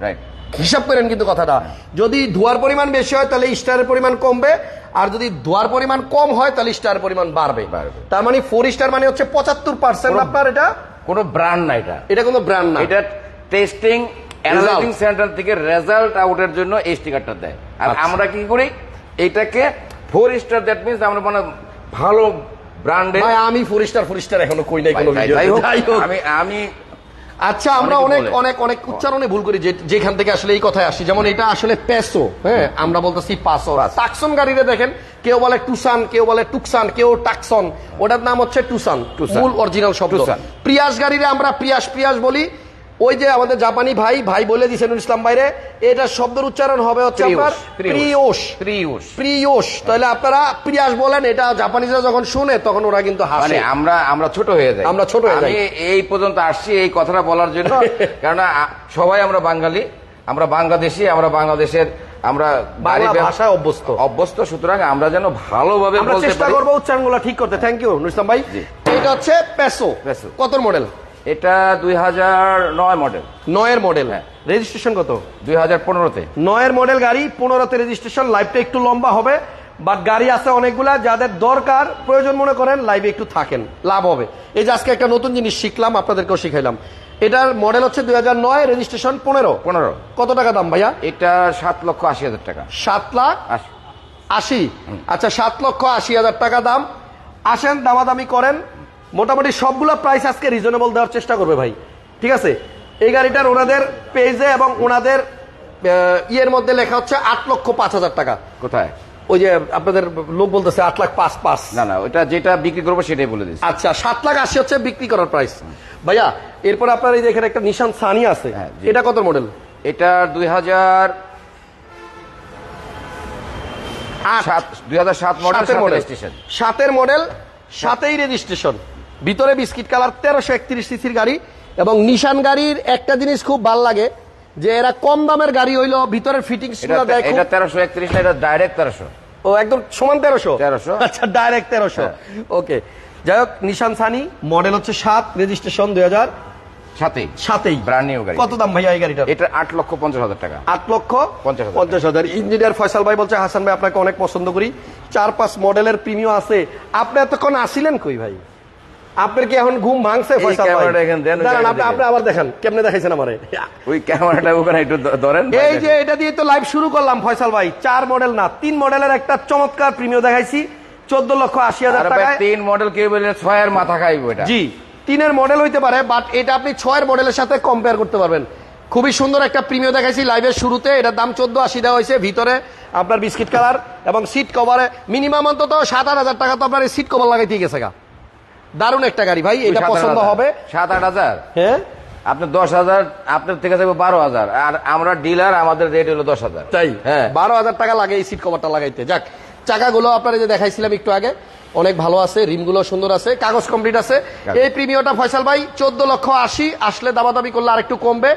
S2: রাইট।
S1: হিসাব করেন কিন্তু কথাটা, যদি ধোঁয়ার পরিমাণ বেশি হয় তাহলে স্টারের পরিমাণ কমবে, আর যদি ধোঁয়ার পরিমাণ কম হয় তাহলে স্টারের পরিমাণ বাড়বে। তার মানে 4 স্টার মানে হচ্ছে 75% আপনার, এটা
S2: কোনো ব্র্যান্ড না, এটা
S1: কোনো ব্র্যান্ড না,
S2: এটা টেস্টিং অ্যানালাইজিং সেন্টার থেকে রেজাল্ট আউটের জন্য এই স্টিকারটা দেয়। আর আমরা কি করি, এটাকে 4 স্টার, দ্যাট মিন্স আমরা মানে ভালো ব্র্যান্ডের।
S1: আমি 4 স্টার এখনো কই নাই কোনো ভিডিও। আচ্ছা আমরা অনেক অনেক অনেক উচ্চারণে ভুল করি, যেখান থেকে আসলে এই কথায় আসি। যেমন এটা আসলে পেসো, হ্যাঁ আমরা বলতেছি পাসো। টাকসন গাড়িতে দেখেন কেউ বলে টুসান, কেউ বলে টুকসান, কেউ টাকসন, ওটার নাম হচ্ছে টুসান, মূল অরিজিনাল শব্দ। প্রিয়াস গাড়িরে আমরা প্রিয়াস প্রিয়াস বলি। ওই যে আমাদের জাপানি ভাই ভাই বলে দিয়েছেন ইসলাম ভাইরে, এটা শব্দের উচ্চারণ হবে হচ্ছে আপনার প্রিয়োস।
S2: প্রিয়স
S1: প্রিয়োস, তাহলে আপনারা প্রিয়াস বলেন, এটা জাপানিজরা যখন শুনে তখন ওরা কিন্তু
S2: মানে
S1: হাসে।
S2: আমরা ছোট হয়ে যাই,
S1: আমরা ছোট হয়ে যাই।
S2: আমি এই পর্যন্ত আসছি এই কথাটা বলার জন্য, কেননা সবাই আমরা বাঙালি, আমরা বাংলাদেশি, আমরা বাংলাদেশের, আমরা
S1: বাংলা ভাষায়
S2: অভ্যস্ত, সুতরাং আমরা যেন ভালোভাবে
S1: আমরা
S2: বলতে
S1: চেষ্টা
S2: পারি।
S1: করবো উচ্চারণগুলো ঠিক করতে। থ্যাংক ইউ ইসলাম ভাই। এটা হচ্ছে পেসো। কত মডেল?
S2: এটা 2009 মডেল।
S1: 9 এর মডেল। রেজিস্ট্রেশন কত?
S2: 2015-তে।
S1: 9 এর মডেল গাড়ি, 15তে রেজিস্ট্রেশন। লাইভটা একটু লম্বা হবে, বাট গাড়ি আছে অনেকগুলা, যাদের দরকার প্রয়োজন মনে করেন লাইভে একটু থাকেন, লাভ হবে। এই যে আজকে একটা নতুন জিনিস শিখলাম, আপনাদেরকেও শিখাইলাম। এটার মডেল হচ্ছে 2009, রেজিস্ট্রেশন 15। কত টাকা দাম ভাইয়া?
S2: এটা 7,80,000 টাকা।
S1: 7,80,000। আচ্ছা 7,80,000 টাকা দাম। আসেন দামাদামি করেন, মোটামুটি সবগুলা প্রাইস আজকে রিজনেবল দেওয়ার চেষ্টা করবে ভাই, ঠিক আছে? এই গাড়িটার ওনাদের পেজে এবং ওনাদের ইয়ের মধ্যে লেখা হচ্ছে 8,05,000 টাকা।
S2: কোথায়?
S1: ওই যে আপনাদের লোক বলতেছে 8,05,500।
S2: না ওটা যেটা বিক্রি করবো সেটাই বলে দিচ্ছি।
S1: আচ্ছা 7,80,000 হচ্ছে বিক্রি করার প্রাইস ভাইয়া। এরপর আপনার এই যে এখানে একটা নিশান সানি আছে, এটা কত মডেল?
S2: এটা 2007 মডেল।
S1: 7-এর মডেল, 7-এই রেজিস্ট্রেশন, ভিতরে বিস্কিট কালার, 1331 সিসির গাড়ি। এবং নিশান গাড়ির একটা জিনিস খুব ভালো লাগে, যে এরা কম দামের গাড়ি হইলো ভিতরের ফিটিংস গুলো দেয়।
S2: এটা 1331 না, এটা ডাইরেক্ট 1300।
S1: ও একদম সমান 1300। আচ্ছা ডাইরেক্ট 1300। ওকে, যাই হোক নিশান সানি, মডেল হচ্ছে 7, রেজিস্ট্রেশন 2007-এই,
S2: ব্র্যান্ড নিউ গাড়ি।
S1: কত দাম ভাইয়া এই গাড়িটার?
S2: এটা 8,50,000 টাকা।
S1: 8,50,000। ইঞ্জিনিয়ার ফয়সাল ভাই বলছে হাসান ভাই আপনাকে অনেক পছন্দ করি, 4-5 মডেলের প্রিমিয়াম আছে। আপনি এতক্ষণ আসিলেন কই ভাই? আপনার কি এখন ঘুম ভাঙছে ফয়সাল ভাই? দাঁড়ান আপনি আবার দেখেন কেমনে দেখাইছেন আমারে।
S2: ওই ক্যামেরাটা ওখানে একটু ধরেন।
S1: এই যে এটা দিয়ে তো লাইভ শুরু করলাম ফয়সাল ভাই। 4 মডেল না 3 মডেলের একটা চমৎকার প্রিমিয়াম দেখাইছি 14,80,000 টাকা।
S2: 3 মডেল কেউ বলে 6 এর মাথা খাইবো এটা।
S1: জি 3-এর মডেল হইতে পারে, বাট এটা আপনি 6-এর মডেলের সাথে কম্পেয়ার করতে পারবেন। খুবই সুন্দর একটা প্রিমিয়াম দেখাইছি লাইভের শুরুতে। এটার দাম 14,80 দেওয়া হয়েছে। ভিতরে আপনার বিস্কিট কালার এবং সিট কভারে মিনিমাম অন্তত 7-8,000 টাকা তো আপনার এই সিট কভার লাগাইতে গেছে গা। দারুণ একটা গাড়ি ভাই, এটা পছন্দ হবে।
S2: 7-8,000।
S1: হ্যাঁ
S2: আপনি 10,000, আপনার থেকে যাবে 12,000, আর আমরা ডিলার, আমাদের রেট হলো 10,000।
S1: তাই
S2: হ্যাঁ
S1: 12,000 টাকা লাগে এই সিট কভারটা লাগাইতে। যাক, চাকাগুলো আপনার যে দেখাইছিলাম একটু আগে অনেক ভালো আছে, রিমগুলো সুন্দর আছে, কাগজ কমপ্লিট আছে। এই প্রিমিয়ামটা ফয়সাল ভাই 14,80,000, আসলে দামাদামি করলে আরেকটু কমবে।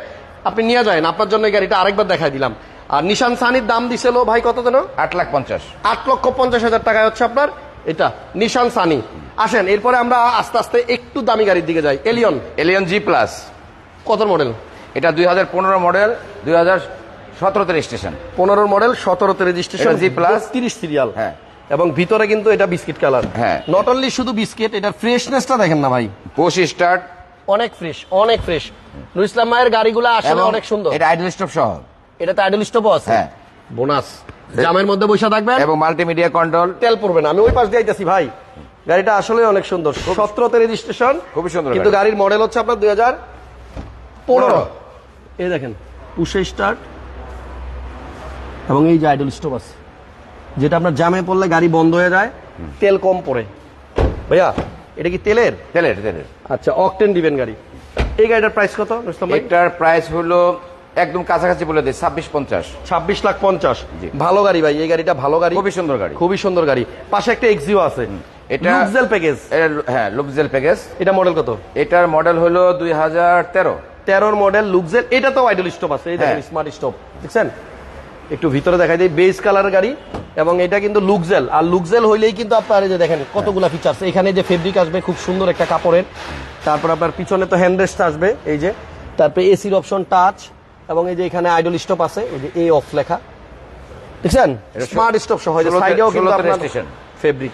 S1: আপনি নিয়ে যান, আপনার জন্য এই গাড়িটা আরেকবার দেখাই দিলাম। আর নিশান সানির দাম দিছিল ভাই কত যেন?
S2: 8,50,000।
S1: 8,50,000 টাকায় হচ্ছে আপনার এটা নিশান সানি। আসেন এরপরে আমরা আস্তে আস্তে একটু দামি গাড়ির দিকে যাই।
S2: Allion G plus.
S1: কত মডেল?
S2: এটা 2015 মডেল, 2017-তে রেজিস্ট্রেশন।
S1: 15 মডেল, 17-তে রেজিস্ট্রেশন,
S2: জি প্লাস,
S1: 30 সিরিয়াল।
S2: হ্যাঁ,
S1: এবং ভিতরে কিন্তু এটা বিস্কিট কালার।
S2: হ্যাঁ,
S1: নট অনলি শুধু বিস্কিট, এটার ফ্রেশনেসটা দেখেন না ভাই,
S2: পুশ স্টার্ট,
S1: অনেক ফ্রেশ, অনেক ফ্রেশ। নুর ইসলাম মায়ের গাড়িগুলো আসলে অনেক সুন্দর।
S2: এটা আইডল স্টপ সহ।
S1: এটাতে আইডল স্টপও আছে।
S2: হ্যাঁ,
S1: বোনাস, জামের মধ্যে বসে থাকবেন
S2: এবং মাল্টিমিডিয়া কন্ট্রোল,
S1: তেল পড়বে না। আমি ওই পাশ দিয়ে আইতাছি ভাই। গাড়িটা আসলে অনেক সুন্দর, 17-তে রেজিস্ট্রেশন,
S2: খুবই সুন্দর।
S1: কিন্তু গাড়ির মডেল হচ্ছে আপনার 2015। এই দেখেন পুশে স্টার্ট এবং এই যে আইডল স্টপ আছে, যেটা আপনার জামে পড়লে গাড়ি বন্ধ হয়ে যায়, তেল কম পড়ে। ভাইয়া এটা কি তেলের?
S2: তেলের।
S1: আচ্ছা, অকটেন দিবেন গাড়ি। এই গাড়িটার প্রাইস কত?
S2: এটার প্রাইস হলো একদম কাছাকাছি বলে দেয় 26,50,000।
S1: 26,50,000। ভালো গাড়ি ভাই, এই গাড়িটা ভালো গাড়ি,
S2: খুবই সুন্দর গাড়ি,
S1: খুবই সুন্দর গাড়ি। পাশে একটা এক্সিও আছে,
S2: এটা
S1: লুকজেল প্যাকেজ।
S2: হ্যাঁ, লুকজেল প্যাকেজ।
S1: এটা মডেল কত?
S2: এটার মডেল হলো 2013
S1: মডেল, লুকজেল। এটা তো আইডল স্টপ আছে, এই দেখেন স্মার্ট স্টপ, দেখছেন? একটু ভিতরে দেখাই দিই, বেজ কালার গাড়ি এবং এটা কিন্তু লুকজেল। আর লুকজেল হইলেই কিন্তু আপনার এই যে দেখেন কতগুলা ফিচার্স। এখানে যে ফেব্রিক আসবে খুব সুন্দর একটা কাপড়ের, তারপর আপনার পিছনে তো হ্যান্ডরেস্ট আসবে এই যে, তারপরে এসির অপশন, টাচ, এবং এই যে এখানে আইডল স্টপ আছে, এই যে এ অফ লেখা, দেখছেন? স্মার্ট স্টপ সহ সাইডেও কিন্তু আপনার ফেব্রিক।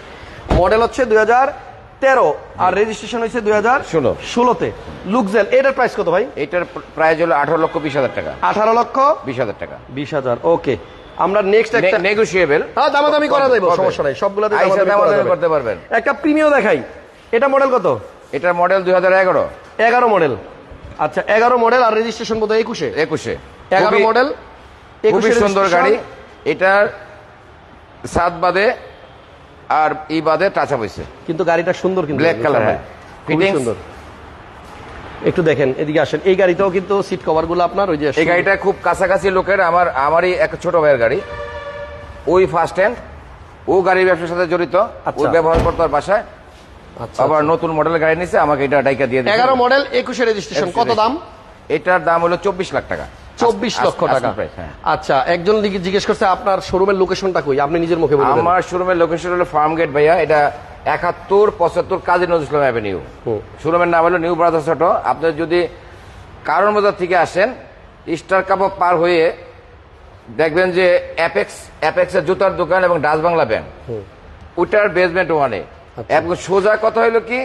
S1: মডেল হচ্ছে 2013 আর রেজিস্ট্রেশন হয়েছে 2016-তে। লুকজেল। এটার প্রাইস কত ভাই?
S2: এটার প্রাইস হলো 18,20,000 টাকা।
S1: 18,20,000 টাকা। 20,000। ওকে, আমরা নেক্সট একটা
S2: নেগোশিয়েবল,
S1: দামাদামি করা যাবে, সমস্যা নাই, সবগুলোতে দামাদামি করতে পারবেন। একটা প্রিমিয়াম দেখাই, এটা মডেল কত?
S2: এটার মডেল 2011
S1: মডেল। আচ্ছা 11 মডেল আর রেজিস্ট্রেশন বোধ 21 11
S2: খুবই-
S1: মডেল
S2: খুবই সুন্দর গাড়ি। এটার সাত বাদে আর ই বাদে টাচা হয়েছে,
S1: কিন্তু গাড়িটা সুন্দর, কিন্তু
S2: ব্ল্যাক কালার।
S1: হ্যাঁ খুবই সুন্দর। একটু দেখেন, এদিকে আসেন। এই গাড়িটাও কিন্তু সিট কভার গুলো আপনার ওই যে
S2: এই গাড়িটা খুব কাছাকাছি লোকের, আমারই এক ছোট ভাইয়ের গাড়ি, ওই ফার্স্ট হ্যান্ড, ও গাড়ির ব্যবসার সাথে জড়িত, ও
S1: আচ্ছা।
S2: ব্যবহার করতে ওর বাসায়।
S1: আচ্ছা,
S2: আবার নতুন মডেলের গাড়ি নিছে, আমাকে এটা ডাইকা দিয়ে দিয়েছে।
S1: 11 মডেল 21 রেজিস্ট্রেশন, কত দাম?
S2: এটার দাম হলো 24 লাখ টাকা।
S1: 24 লক্ষ টাকা।
S2: asking price, হ্যাঁ।
S1: আচ্ছা, একজন জিজ্ঞেস করছে আপনার শোরুমের লোকেশনটা কই, আপনি নিজের মুখে বলবেন।
S2: আমার শোরুমের লোকেশন হলো ফার্ম গেট ভাইয়া, এটা 71-75 কাজী নজরুল ইসলাম অ্যাভিনিউ। শোরুমের নাম হলো নিউ ব্রাদার্স অটো। আপনি যদি কারণ বাজার থেকে আসেন, স্টার কাবাব পার হয়ে দেখবেন যে অ্যাপেক্সের জুতার দোকান এবং ডাচ বাংলা ব্যাংক, ওটার বেসমেন্ট ওয়ানে একদম সোজা কথা হলো কি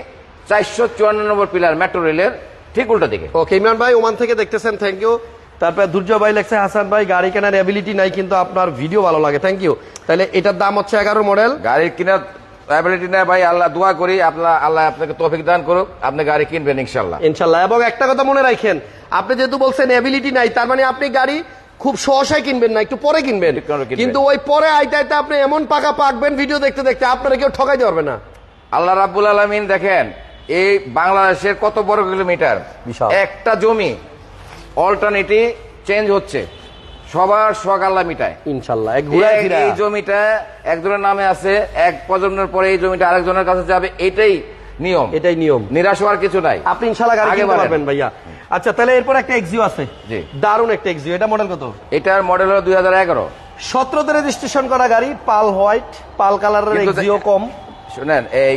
S2: 454 নম্বর পিলার মেট্রো রেলের ঠিক উল্টা দিকে।
S1: ওকে, ইমরান ভাই ওমান থেকে দেখতেছেন, থ্যাংক ইউ। তারপরে দুর্জয় ভাই লেখছে হাসান ভাই গাড়ি কেনার অ্যাবিলিটি নাই কিন্তু আপনার ভিডিও ভালো লাগে, থ্যাংক ইউ। তাহলে এটার দাম হচ্ছে 11 মডেল।
S2: গাড়ির কেনার অ্যাবিলিটি নেই ভাই, আল্লাহ দোয়া করি আল্লাহ আপনাকে তৌফিক দান করুক, আপনি গাড়ি কিনবেন ইনশাল্লাহ।
S1: ইনশাল্লাহ। এবং একটা কথা মনে রাখেন, আপনি যেহেতু বলছেন অ্যাবিলিটি নাই, তার মানে আপনি গাড়ি খুব সহসায় কিনবেন না, একটু পরে কিনবেন। কিন্তু ওই পরে আইতে আইতে আপনি এমন পাকা পাকবেন ভিডিও দেখতে দেখতে, আপনারা কেউ ঠকাইতে পারবে না।
S2: আল্লাহ রাব্বুল আলামিন দেখেন এই বাংলাদেশের কত বড় কিলোমিটার,
S1: বিশাল।
S2: একটা জমি অল্টারনেটিভ চেঞ্জ হচ্ছে, সবার শখ আল্লাহ মিটায়
S1: ইনশাল্লাহ। এক ঘুরায় ফিরা
S2: এই জমিটা একজনের নামে আছে, এক প্রজন্মের পরে এই জমিটা আরেকজনের কাছে যাবে, এটাই নিয়ম,
S1: এটাই নিয়ম।
S2: নিরাশ হওয়ার কিছু নাই।
S1: আপনি ইনশাল্লাহ গাড়ি
S2: আগে
S1: কিনতে
S2: বাড়েন।
S1: পারবেন ভাইয়া। আচ্ছা, তাহলে এরপর একটা এক্সিও আছে,
S2: জি।
S1: দারুণ একটা এক্সিও। এটা মডেল কত?
S2: এটার মডেল হলো 2011।
S1: 17তে রেজিস্ট্রেশন করা গাড়ি, পাল হোয়াইট, পাল কালারের
S2: কিন্তু
S1: এক্সিও কম।
S2: শুনেন, এই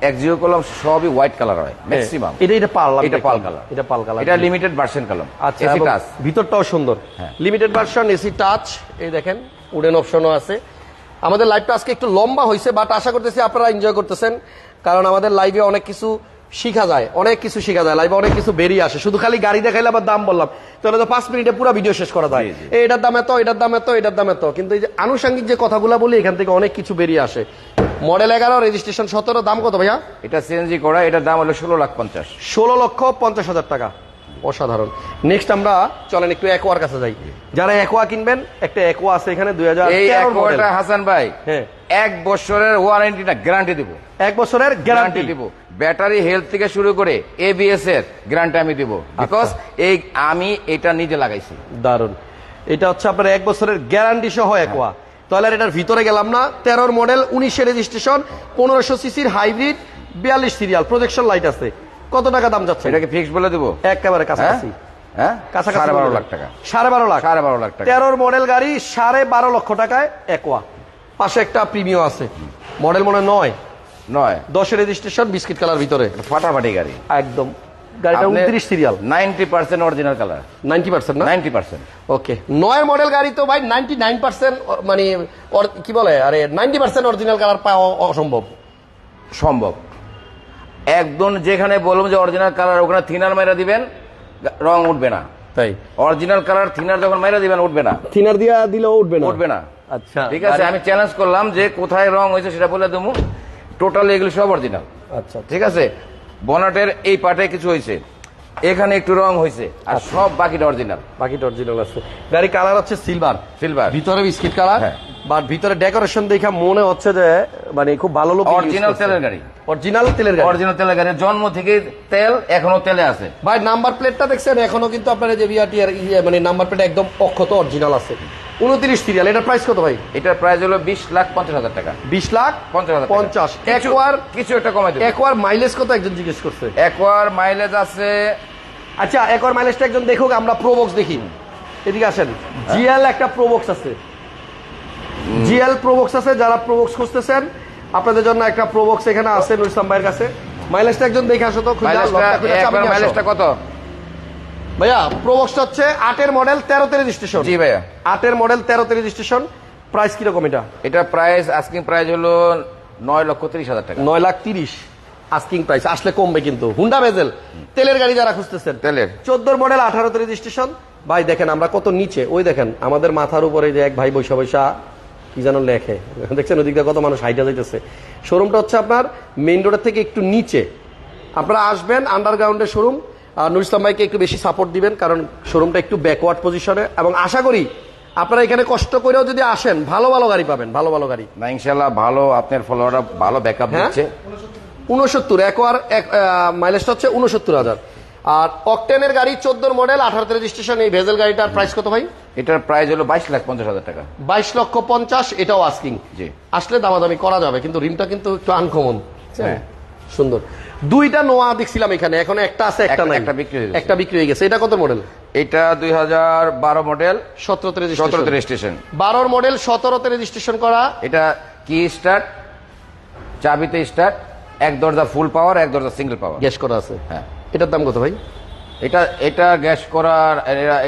S2: এক্সিও কলম সবই হোয়াইট কালার হয় ম্যাক্সিমাম।
S1: এটা পাল,
S2: এটা পাল কালার,
S1: এটা পাল কালার,
S2: এটা লিমিটেড ভার্সন কলম।
S1: আচ্ছা,
S2: এসি
S1: এবং
S2: টাচ,
S1: ভিতরটাও সুন্দর,
S2: হ্যাঁ।
S1: Limited version, AC touch. এই দেখেন উডেন অপশনও আছে। আমাদের লাইভটা আজকে একটু লম্বা হয়েছে, বাট আশা করতেছি আপনারা এনজয় করতেছেন, কারণ আমাদের লাইভে অনেক কিছু শিখা যায়, লাইভে অনেক কিছু বেরিয়ে আসে। শুধু খালি গাড়ি দেখাইলে আবার দাম বললাম, তাহলে তো 5 মিনিটে পুরো ভিডিও শেষ করা যায়। এটার দাম এত, এটার দাম এত, এটার দাম এত, কিন্তু এই যে আনুষঙ্গিক যে কথাগুলো বলি, এখান থেকে অনেক কিছু বেরিয়ে আসে। মডেল 11, রেজিস্ট্রেশন 17, দাম কত ভাইয়া?
S2: এটা সিএনজি করা, এটার দাম হলো 16,50,000।
S1: 16,50,000 টাকা। অসাধারণ। নেক্সট আমরা চলেন একটু একোয়ার কাছে যাই। যারা একোয়া কিনবেন, একটা একোয়া আছে এখানে 2013
S2: এই
S1: মডেল।
S2: একোয়াটা হাসান ভাই,
S1: হ্যাঁ,
S2: 1 বছরের ওয়ারেন্টি না, গ্যারান্টি দিব।
S1: 1 বছরের গ্যারান্টি
S2: দিব। ব্যাটারি হেলথ থেকে শুরু করে এবিএস এর গ্যারান্টি আমি দিব, বিকজ আমি এটা নিজে লাগাইছি।
S1: দারুন। এটা হচ্ছে আপনার 1 বছরের গ্যারান্টি সহ একোয়া। তাহলে আর এটার ভিতরে গেলাম না। 13 মডেল, 19 রেজিস্ট্রেশন, 1500 সিসির হাইব্রিড, 42 সিরিয়াল, প্রজেকশন লাইট আছে। কত টাকা দাম যাচ্ছে?
S2: এটাকে ফিক্স বলে দেবো
S1: একেবারে কাছাকাছি।
S2: হ্যাঁ,
S1: কাছাকাছি
S2: 12.5 লাখ টাকা।
S1: 12.5 লাখ।
S2: 12.5 লাখ টাকা।
S1: 13 মডেল গাড়ি 12.5 লক্ষ টাকায় একোয়া। পাশে একটা প্রিমিয়াম আছে, মডেল মনে 9, 10 রেজিস্ট্রেশন, বিস্কিট কালার ভিতরে,
S2: ফাটাফাটি গাড়ি
S1: একদম। গাড়িটা 29 সিরিয়াল,
S2: 90% অরিজিনাল কালার,
S1: 90% না?
S2: 90%।
S1: ওকে, 9 মডেল গাড়ি তো ভাই 99% মানে কি বলে, আরে 90% অরিজিনাল কালার পাওয়া অসম্ভব।
S2: সম্ভব। একদম যেখানে বললাম যে অরিজিনাল কালার, ওখানে থিনার মাইরা দিবেন, রং উঠবে না।
S1: তাই
S2: অরিজিনাল কালার থিনার যখন মাইরা দিবেন উঠবে না,
S1: থিনার দিয়া দিলেও উঠবে না,
S2: উঠবে না।
S1: আচ্ছা,
S2: ঠিক আছে, আমি চ্যালেঞ্জ করলাম যে কোথায় রং হয়েছে সেটা বলে দেবো। টোটালি এগুলো সব অরিজিনাল।
S1: আচ্ছা,
S2: ঠিক আছে, বনাটের এই পার্টে কিছু হয়েছে, এখানে একটু রং হয়েছে, আর সব বাকিটা অরিজিনাল।
S1: বাকিটা অরিজিনাল আছে। গাড়ি কালার হচ্ছে সিলভার,
S2: সিলভার,
S1: ভিতরে বিস্কিট কালার,
S2: হ্যাঁ।
S1: বাট ভিতরে ডেকোরেশন দেখে মনে হচ্ছে যে মানে খুব ভালো লোক।
S2: অরিজিনাল তেলের গাড়ি,
S1: অরিজিনাল তেলের গাড়ি,
S2: অরিজিনাল তেলের গাড়ি, জন্ম থেকে তেল, এখনো তেলে আছে
S1: ভাই। নাম্বার প্লেটটা দেখছেন, এখনো কিন্তু আপনার যে বিআরটি আর মানে নাম্বার প্লেট একদম অক্ষত অরিজিনাল আছে। 29 সিরিয়াল। এটার প্রাইস কত ভাই?
S2: এটার প্রাইস হলো 20,50,000 টাকা।
S1: 20,50,000। একোয়ার
S2: কিছু একটা কমাই দেব।
S1: একোয়ার মাইলেজ কত একজন জিজ্ঞেস করছে?
S2: একোয়ার মাইলেজ আছে,
S1: আচ্ছা একোয়ার মাইলেজটা একজন দেখুক, আমরা প্রোবক্স দেখি। এদিকে আসেন। জিএল একটা প্রোবক্স আছে, জিএল প্রোবক্স আছে। যারা প্রোবক্স খুঁজতেছেন, আপনাদের জন্য একটা প্রোবক্স এখানে আছে নুর ইসলাম ভাইয়ের কাছে। মাইলেজটা একজন দেখে আসো তো।
S2: মাইলেজটা কত
S1: ভাইয়া? প্রোবক্সটা হচ্ছে 8 মডেল, 13 রেজিস্ট্রেশন।
S2: জি ভাইয়া,
S1: 8 মডেল, 13 রেজিস্ট্রেশন। প্রাইস কিরকম এটা?
S2: এটা প্রাইস আস্কিং প্রাইস হলো 9,30,000 টাকা।
S1: 9,30,000 আস্কিং প্রাইস। আসলে কমবে কিন্তু। হুন্ডা বেজেল তেলের গাড়ি যারা খুঁজতেছেন,
S2: তেলের
S1: 14 মডেল, 18 রেজিস্ট্রেশন। ভাই দেখেন আমরা কত নিচে, ওই দেখেন আমাদের মাথার উপরে যে এক ভাই বৈশা বৈশা কি যেন লেখে, দেখছেন ওদিকটা কত মানুষ হাইটা যাইতেছে। শোরুমটা হচ্ছে আপনার মেইন রোডের থেকে একটু নিচে। আপনারা আসবেন, আন্ডারগ্রাউন্ডের শোরুম। নুর ইসলাম ভাইকে একটু বেশি সাপোর্ট দিবেন, কারণ শোরুমটা একটু ব্যাকওয়ার্ড পজিশনে, এবং আশা করি আপনারা এখানে কষ্ট করেও যদি আসেন ভালো ভালো গাড়ি পাবেন, ভালো ভালো গাড়ি।
S2: না ইনশাল্লাহ ভালো, আপনার ফলোয়াররা ভালো ব্যাকআপ
S1: হ্যাঁ?
S2: দিচ্ছে।
S1: 69 একোয়ার মাইলেজটা হচ্ছে 69,000। আর অকটেনের গাড়ি 14 মডেল 18 রেজিস্ট্রেশন, এই ভেজেল গাড়িটার প্রাইস কত ভাই?
S2: এটার প্রাইস হলো 22,50,000 টাকা।
S1: 22,50,000, এটাও আস্কিং।
S2: জি।
S1: আসলে দামাদামি করা যাবে, কিন্তু রিমটা কিন্তু একটু আনকমন।
S2: হ্যাঁ।
S1: সুন্দর। দুইটা নোয়া দেখছিলাম এখানে, এখন একটা আছে একটা নাই।
S2: একটা বিক্রি হয়ে গেছে।
S1: একটা বিক্রি হয়ে গেছে। এটা কত মডেল?
S2: এটা 2012 মডেল,
S1: 17
S2: 17 রেজিস্ট্রেশন।
S1: 12 মডেল 17 রেজিস্ট্রেশন করা।
S2: এটা কি স্টার্ট, চাবিতে স্টার্ট, এক দরজা ফুল পাওয়ার, এক দরজা সিঙ্গেল পাওয়ার।
S1: গ্যাস করা আছে।
S2: হ্যাঁ।
S1: এটার দাম কত ভাই?
S2: এটা গ্যাস করার,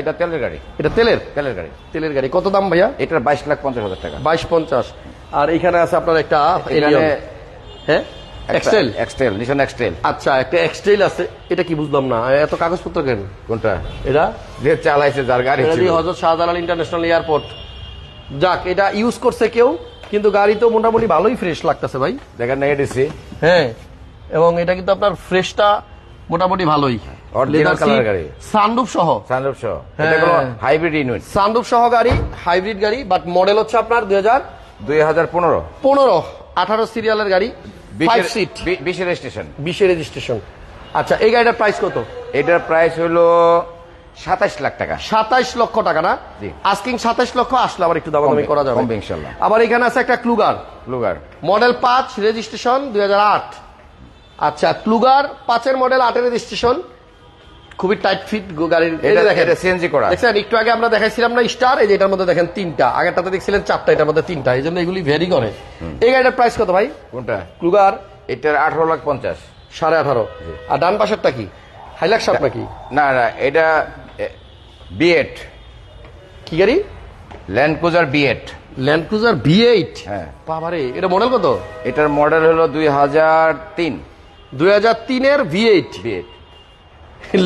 S2: এটা তেলের গাড়ি।
S1: এটা তেলের
S2: গাড়ি।
S1: তেলের গাড়ি। কত দাম ভাইয়া?
S2: এটার 22,50,000 টাকা।
S1: 22,50,000। আর এখানে আছে আপনার একটা
S2: এখানে
S1: হ্যাঁ এক্সটেল।
S2: এক্সটেল, নিশান এক্সটেল।
S1: আচ্ছা, একটা এক্সটেল আছে। এটা কি বুঝলাম না, এত কাগজপত্র কেন?
S2: কোনটা?
S1: এটা
S2: যে চালাইছে, যার গাড়ি ছিল।
S1: Hazrat Shahjalal international airport. যাক, এটা ইউজ করছে কেউ, কিন্তু গাড়ি তো মোটামুটি ভালোই ফ্রেশ লাগতেছে ভাই।
S2: দেখেন না এডিসি।
S1: হ্যাঁ, এবং এটা কিন্তু আপনার ফ্রেশটা মোটামুটি ভালোই।
S2: অরিজিনাল কালার গাড়ি,
S1: সানরুফ সহ।
S2: সানরুফ সহ।
S1: হ্যাঁ।
S2: এটা হলো হাইব্রিড ইউনিট।
S1: সানরুফ সহ গাড়ি, হাইব্রিড গাড়ি, বাট মডেল হচ্ছে আপনার
S2: 2015
S1: 18 সিরিয়ালের গাড়ি, 5 সিট,
S2: 20 রেজিস্ট্রেশন।
S1: 20 রেজিস্ট্রেশন। আচ্ছা, এই গাড়িটার প্রাইস কত?
S2: এটার প্রাইস হলো 27 লাখ টাকা।
S1: 27 লক্ষ টাকা না?
S2: জি।
S1: আস্কিং 27 লক্ষ, আসলে আবার একটু দামাদামি করা যাবে
S2: কমবে ইনশাআল্লাহ।
S1: আবার এখানে আছে একটা ক্লুগার
S2: লুগার
S1: মডেল 5 রেজিস্ট্রেশন 2008। আচ্ছা, ক্লুগার 5-এর মডেল 8-এর রেজিস্ট্রেশন, খুবই টাইট ফিট গাড়ির।
S2: এটা দেখেন সিএনজি করা।
S1: দেখছেন, একটু আগে আমরা দেখাইছিলাম না স্টার, এই যে এটার মধ্যে দেখেন 3টা, আগেরটাতে দেখছিলেন 4টা, এটার মধ্যে 3টা, এই জন্য এগুলি ভেরি করে। এই গাড়িটার প্রাইস কত ভাই?
S2: কোনটা?
S1: ক্লুগার
S2: এটার 18,50,000।
S1: 18.5। আর ডান পাশেরটা কি, হাইলাক্স শার্প নাকি?
S2: না না, এটা B8
S1: কি গাড়ি?
S2: Land cruiser B8।
S1: Land cruiser V8।
S2: হ্যাঁ।
S1: বাবারে, এটা মডেল কত?
S2: এটার মডেল হলো 2003।
S1: 2003-এর V8।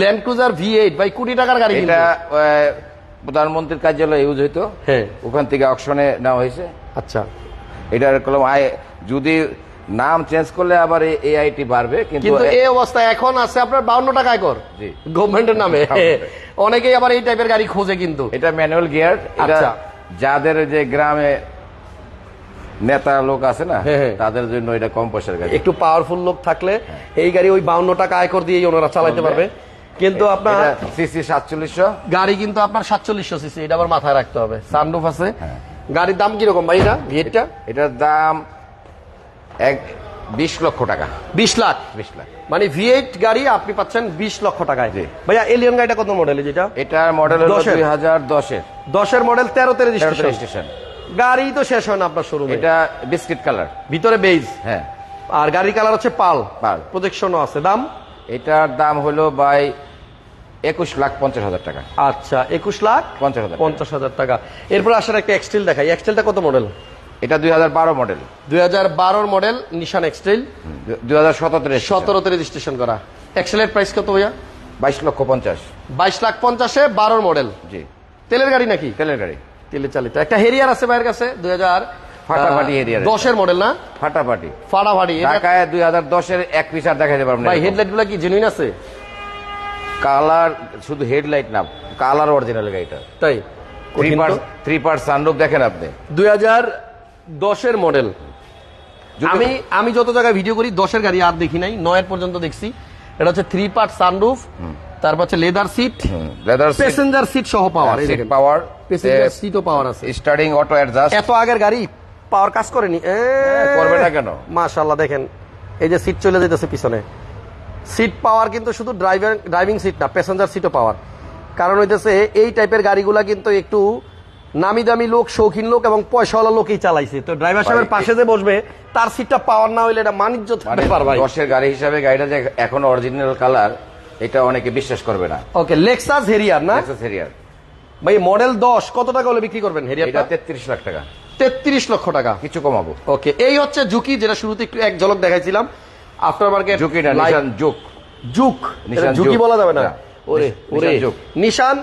S1: ল্যান্ড ক্রুজার V8 ভাই, কোটি টাকার গাড়ি।
S2: এটা প্রধানমন্ত্রীর কার্যালয়ে ইউজ হইতো।
S1: হ্যাঁ।
S2: ওখান থেকে অকশনে নেওয়া হয়েছে।
S1: আচ্ছা,
S2: এটার কলম যদি নাম চেঞ্জ করলে আবার এআইটি বাড়বে, কিন্তু
S1: কিন্তু এই অবস্থায় এখন আছে আপনার 52 টাকা একর
S2: জি।
S1: গভর্নমেন্টের নামে। অনেকেই আবার এই টাইপের গাড়ি খোঁজে কিন্তু।
S2: এটা ম্যানুয়াল গিয়ার। এটা
S1: আচ্ছা।
S2: যাদের যে গ্রামে নেতা লোক আছে না,
S1: হ্যাঁ, হ্যাঁ।
S2: তাদের জন্য এটা কম পয়সার গাড়ি।
S1: একটু পাওয়ারফুল লোক থাকলে এই গাড়ি ওই 52 টাকা আয়কর দিয়ে ওনারা চালাতে পারবে। কিন্তু আপনার
S2: সিসি 4700
S1: গাড়ি কিন্তু আপনার 4700 সিসি, এটা আবার মাথায় রাখতে হবে। সানরুফ আছে। গাড়ির দাম কিরকম ভাই এটা ভিএটটা?
S2: এটার দাম 20 লক্ষ টাকা।
S1: 20 লাখ।
S2: 20 লাখ
S1: মানে V8 গাড়ি আপনি পাচ্ছেন 20 লক্ষ টাকায়।
S2: জি।
S1: ভাইয়া, এলিয়ন গাড়িটা কত মডেল? যেটা
S2: এটার মডেল হলো
S1: 10-এর।
S2: 2010-এর
S1: 10-এর মডেল 13-তে রেজিস্ট্রেশন।
S2: রেজিস্ট্রেশন।
S1: গাড়ি তো শেষ হয় না আপনার শোরুমে।
S2: এটা বিস্কিট কালার,
S1: ভিতরে বেজ।
S2: হ্যাঁ।
S1: আর গাড়ির কালার হচ্ছে পাল।
S2: পাল।
S1: প্রজেকশনও আছে। দাম?
S2: এটার দাম হলো ভাই 21,50,000 টাকা।
S1: আচ্ছা, 21,50,000 50,000 টাকা। এরপর আসার একটা এক্সটেল দেখাই। এক্সটেলটা কত মডেল?
S2: এটা 2012 মডেল।
S1: 2012 মডেল নিশান এক্সটেল,
S2: 2017
S1: 17-তে রেজিস্ট্রেশন করা। এক্সেলের প্রাইস কত ভাইয়া?
S2: 22,50,000।
S1: 22,50,000-এ 12 মডেল।
S2: জি।
S1: তেলের গাড়ি নাকি?
S2: তেলের গাড়ি।
S1: তেলে চালিত। একটা হেরিয়ার আছে ভাইয়ের কাছে,
S2: ফাটাফাটি Harrier।
S1: 2010-এর মডেল না?
S2: ফাটাফাটি।
S1: ফাটাফাটি।
S2: ঢাকায় 2010-এর এক পিস আর দেখাইতে পারবেন না।
S1: ভাই, হেডলাইট গুলা কি জেনুইন আছে?
S2: কালার শুধু হেডলাইট না, কালার অরিজিনাল গাড়িটা।
S1: তাই?
S2: 3 পার্ট সানরুফ দেখেন আপনি।
S1: 2010-এর মডেল। আমি যত জায়গায় ভিডিও করি 10-এর গাড়ি আর দেখি নাই, 9-এর পর্যন্ত দেখছি। এটা হচ্ছে 3 পার্ট সানরুফ, তারপর হচ্ছে leather seat,
S2: leather seat,
S1: passenger seat সহ পাওয়ার। এই
S2: সিট
S1: দেখেন,
S2: পাওয়ার,
S1: প্যাসেঞ্জার সিটও পাওয়ার আছে।
S2: Starting auto adjust.
S1: এত আগের গাড়ি পাওয়ার কাজ করেনি?
S2: করবে না কেন?
S1: মাশাআল্লাহ, দেখেন এই যে সিট চলে যেতেছে পিছনে। সিট পাওয়ার কিন্তু শুধু ড্রাইভিং সিট না, প্যাসেঞ্জার সিটও পাওয়ার। কারণ হইতেছে এই টাইপের গাড়িগুলা কিন্তু একটু নামি দামি লোক, শৌখিন লোক এবং পয়সাওয়ালা লোকই চালাইছে। তো ড্রাইভার সাহেবের পাশে যে বসবে তার সিটটা পাওয়ার না হইলে এটা মানিজ্য ব্যাপার ভাই।
S2: 10-এর গাড়ি হিসাবে গাড়িটা যে এখন অরিজিনাল কালার, এটা অনেকে বিশ্বাস করবে না।
S1: ওকে, লেক্সাস হেরিয়ার না
S2: হেরিয়ার
S1: ভাই, মডেল 10 কত টাকা হলে বিক্রি করবেন হেরিয়ারটা?
S2: এটা 33 লাখ টাকা।
S1: 33 লক্ষ টাকা।
S2: কিছু কমাবো।
S1: ওকে, এই হচ্ছে জুকি, যেটা শুরুতে একটু এক ঝলক দেখাইছিলাম। আফটার মার্কেট
S2: জুকি না, নিশান জুক।
S1: জুক,
S2: নিশান
S1: জুকি বলা যাবে না। ওরে ওরে,
S2: নিশান জুক।
S1: নিশান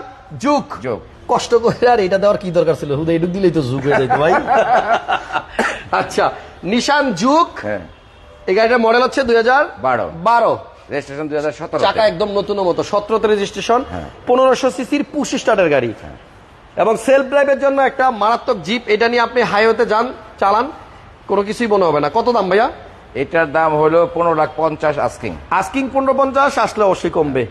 S1: জুক।
S2: জুক।
S1: কষ্ট করে আর এটা দেওয়ার কি দরকার ছিল? হুদা এটুক দিলেই তো জুক হয়ে যেত ভাই। আচ্ছা, নিশান জুক।
S2: হ্যাঁ।
S1: এই গাড়িটার মডেল হচ্ছে 2012।
S2: রেজিস্ট্রেশন 2017
S1: চাকা একদম নতুন মতো 17তে রেজিস্ট্রেশন,
S2: হ্যাঁ।
S1: 1500 সিসির পুশ স্টার্টের গাড়ি, এবং সেলফ ড্রাইভের জন্য একটা মারাত্মক জিপ। এটা নিয়ে আপনি হাইওয়েতে যান, চালান, কোনো কিছুই মনে হবে না। কত দাম ভাইয়া?
S2: এটার দাম হলো 15,50,000 আস্কিং।
S1: আস্কিং 1550, আসলে অবশ্যই কমবে।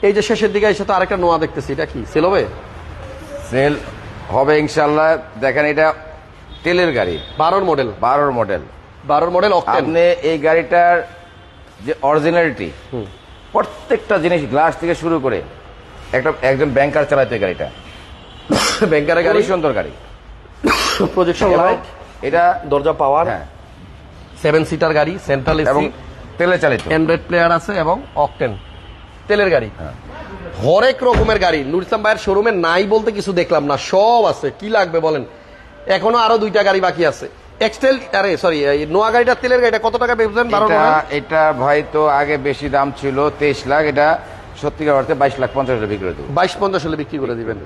S1: এই যে শেষের দিকে এসে তো আরেকটা নোয়া দেখতেছি, এটা কি সেল হবে?
S2: সেল হবে ইনশাল্লাহ। দেখেন এটা তেলের গাড়ি,
S1: 12 মডেল,
S2: 12 মডেল।
S1: 12 model octane.
S2: আপনি এই গাড়িটার যে অরিজিনালিটি, প্রত্যেকটা জিনিস গ্লাস থেকে শুরু করে একজন ব্যাংকার চালাতে গাড়িটা,
S1: ব্যাংকারের গাড়ি,
S2: খুবই সুন্দর গাড়ি।
S1: প্রজেকশন
S2: এবং
S1: লাইট,
S2: এটা
S1: দরজা পাওয়ার,
S2: হ্যাঁ
S1: 7 সিটার গাড়ি, সেন্ট্রাল
S2: এবং
S1: এসি,
S2: তেলে চালিত।
S1: অ্যান্ড্রয়েড প্লেয়ার আছে এবং অকটেন তেলের গাড়ি।
S2: হ্যাঁ।
S1: হরেক রকমের গাড়ি নুর ইসলাম ভাইয়ের শোরুমে নাই বলতে কিছু দেখলাম না, সব আছে। কি লাগবে বলেন? এখনো আরো 2টা গাড়ি বাকি আছে। এক্সটেল, আরে সরি, নোয়া গাড়িটা তেলের গাড়িটা কত টাকা পেয়েছেন? 12 মডেল।
S2: এটা ভাই তো আগে বেশি দাম ছিল 23 লাখ, এটা সত্যিকার অর্থে 22,50,000 বিক্রি করে দেবো।
S1: 22-50 হলে বিক্রি করে দিবেন।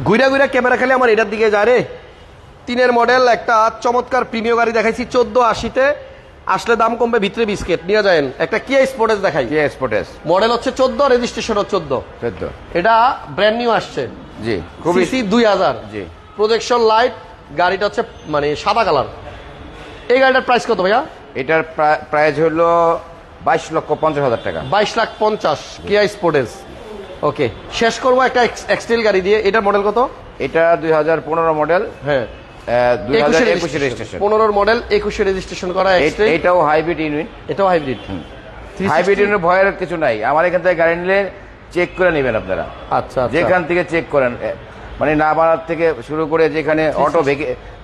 S1: ঘুরা ঘুরা ক্যামেরা খালি আমার এটার দিকে যায় রে। 3 মডেল একটা চমৎকার প্রিমিয়াম গাড়ি দেখাইছি 1480-তে, আসলে দাম কমবে, ভিতরে বিস্কেট নিয়ে যায়েন। একটা কিয়া স্পোর্টেস দেখাই,
S2: কি এক্সপোর্টেস
S1: মডেল হচ্ছে 14, রেজিস্ট্রেশন 14।
S2: 14।
S1: এটা ব্র্যান্ড নিউ আসছে,
S2: জি, খুবই
S1: সিসি 2000,
S2: জি।
S1: প্রজেকশন লাইট, গাড়িটা হচ্ছে মানে সাদা কালার। এই গাড়িটার প্রাইস কত ভাইয়া?
S2: এটার প্রাইস হলো 22,50,000 টাকা।
S1: 22,50,000 কিয়া স্পোর্টেস। ওকে, শেষ করবো একটা এক্সটেল গাড়ি দিয়ে। এটার মডেল কত?
S2: এটা 2015 মডেল,
S1: হ্যাঁ
S2: 2021 রেজিস্ট্রেশন।
S1: 15 মডেল, 21 রেজিস্ট্রেশন করা এক্সটেল।
S2: এটাও হাইব্রিড ইউনিট।
S1: এটাও হাইব্রিড।
S2: হাইব্রিড ইউনিট ভয়ের কিছু নাই, আমার এখান থেকে গাড়ি নিলে চেক করে নেবেন আপনারা।
S1: আচ্ছা,
S2: যেখান থেকে চেক করেন, মানে নাবাড়ার থেকে শুরু করে যেখানে অটো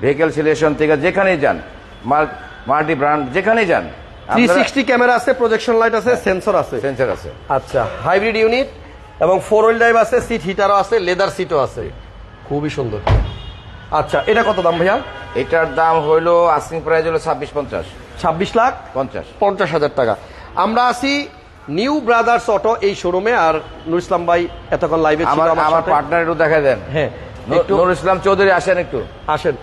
S2: ভেহিকেল সিলেকশন থেকে যেখানেই যান, মাল্টি ব্র্যান্ড যেখানেই যান,
S1: 360 ক্যামেরা আছে, প্রজেকশন লাইট আছে, সেন্সর আছে।
S2: সেন্সর আছে।
S1: আচ্ছা, হাইব্রিড ইউনিট এবং 4 হুইল ড্রাইভ আছে, সিট হিটারও আছে, লেদার সিটও আছে, খুবই সুন্দর। আচ্ছা, এটা কত দাম ভাইয়া?
S2: এটার দাম হলো আস্কিং প্রাইস হলো 26,50,000।
S1: 26,50,000 টাকা। আমরা আছি নিউ ব্রাদার্স অটো এই শোরুমে। আর নুর ইসলাম ভাই এতক্ষণ লাইভে ছিল আমার
S2: আমার
S1: সাথে।
S2: পার্টনার একটু দেখা দেন।
S1: হ্যাঁ,
S2: নুর ইসলাম চৌধুরী, আসেন একটু।
S1: আসেন।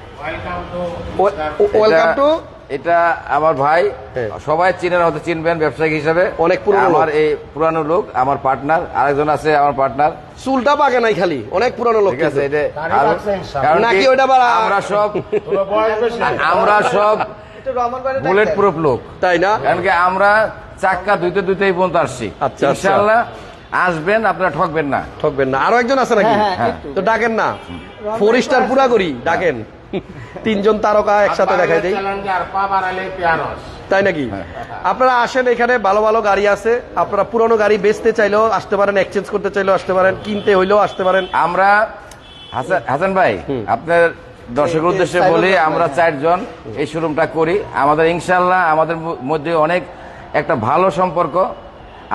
S1: Welcome to.
S2: এটা আমার ভাই,
S1: হ্যাঁ।
S2: সবাই চিনেন, হয়তো চিনবেন ব্যবসায়িক হিসাবে।
S1: অনেক পুরনো
S2: আমার এই পুরানো লোক, আমার পার্টনার আরেকজন আছে, আমার পার্টনার।
S1: চুলটা পাকে নাই খালি, অনেক পুরনো লোক
S2: ঠিক আছে,
S1: কিন্তু।
S2: এটা কারণ
S1: নাকি
S2: কি,
S1: ওইটা আবার
S2: আমরা সব বুলেট প্রুফ লোক,
S1: তাই না?
S2: কারণ কি আমরা চাক্কা দুইতেই পর্যন্ত আসছি।
S1: আচ্ছা, আচ্ছা।
S2: ইনশাআল্লাহ আসবেন, আপনারা ঠকবেন না।
S1: ঠকবেন না। আরো একজন আছে নাকি?
S2: হ্যাঁ।
S1: তো ডাকেন না, 4 স্টার পুরা করি ডাকেন। 3 জন তারকা একসাথে দেখাই দেই, তাই নাকি? আপনারা আসেন, এখানে ভালো ভালো গাড়ি আছে। আপনারা পুরনো গাড়ি বেচতে চাইলেও আসতে পারেন, এক্সচেঞ্জ করতে চাইলেও আসতে পারেন, কিনতে হইলেও আসতে পারেন।
S2: আমরা হাসান ভাই, আপনার দর্শকের উদ্দেশ্যে বলি, আমরা 4 জন এই শোরুমটা করি। আমাদের ইনশাআল্লাহ আমাদের মধ্যে অনেক একটা ভালো সম্পর্ক।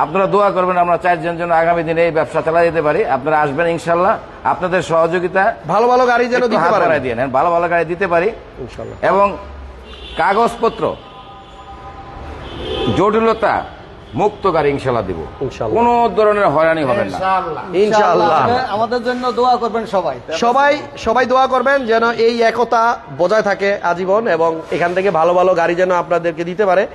S2: আপনারা দোয়া করবেন আমরা 4 জন যেন আগামী দিনে এই ব্যবসা চালা যেতে পারি। আপনারা আসবেন ইনশাআল্লাহ, আপনাদের সহযোগিতা
S1: ভালো ভালো গাড়ি যেন দিতে পারেন,
S2: দিয়ে নেন, ভালো ভালো গাড়ি দিতে পারি
S1: ইনশাআল্লাহ।
S2: এবং কাগজপত্র জটিলতা মুক্ত গাড়ি ইনশাআল্লাহ দিব।
S1: ইনশাআল্লাহ।
S2: কোনো ধরনের হয়রানি হবে না
S1: ইনশাআল্লাহ।
S3: আমাদের জন্য দোয়া করবেন সবাই।
S1: সবাই দোয়া করবেন যেন এই একতা বজায় থাকে আজীবন, এবং এখান থেকে ভালো ভালো গাড়ি যেন আপনাদেরকে দিতে পারে।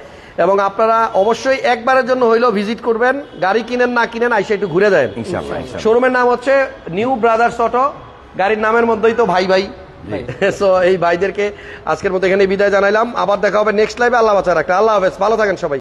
S1: এবং আপনারা অবশ্যই একবারের জন্য হইলেও ভিজিট করবেন, গাড়ি কিনেন না কিনেন, আইসা একটু ঘুরে দেন
S2: ইনশাআল্লাহ।
S1: শোরুমের নাম হচ্ছে নিউ ব্রাদার্স অটো। গাড়ির নামের মধ্যেই তো ভাই ভাই। সো এই ভাইদেরকে আজকের মতো এখানে বিদায় জানাইলাম। আবার দেখা হবে নেক্সট লাইভে। আল্লাহ বাঁচা রাখা। আল্লাহ হাফেজ, ভালো থাকেন সবাই।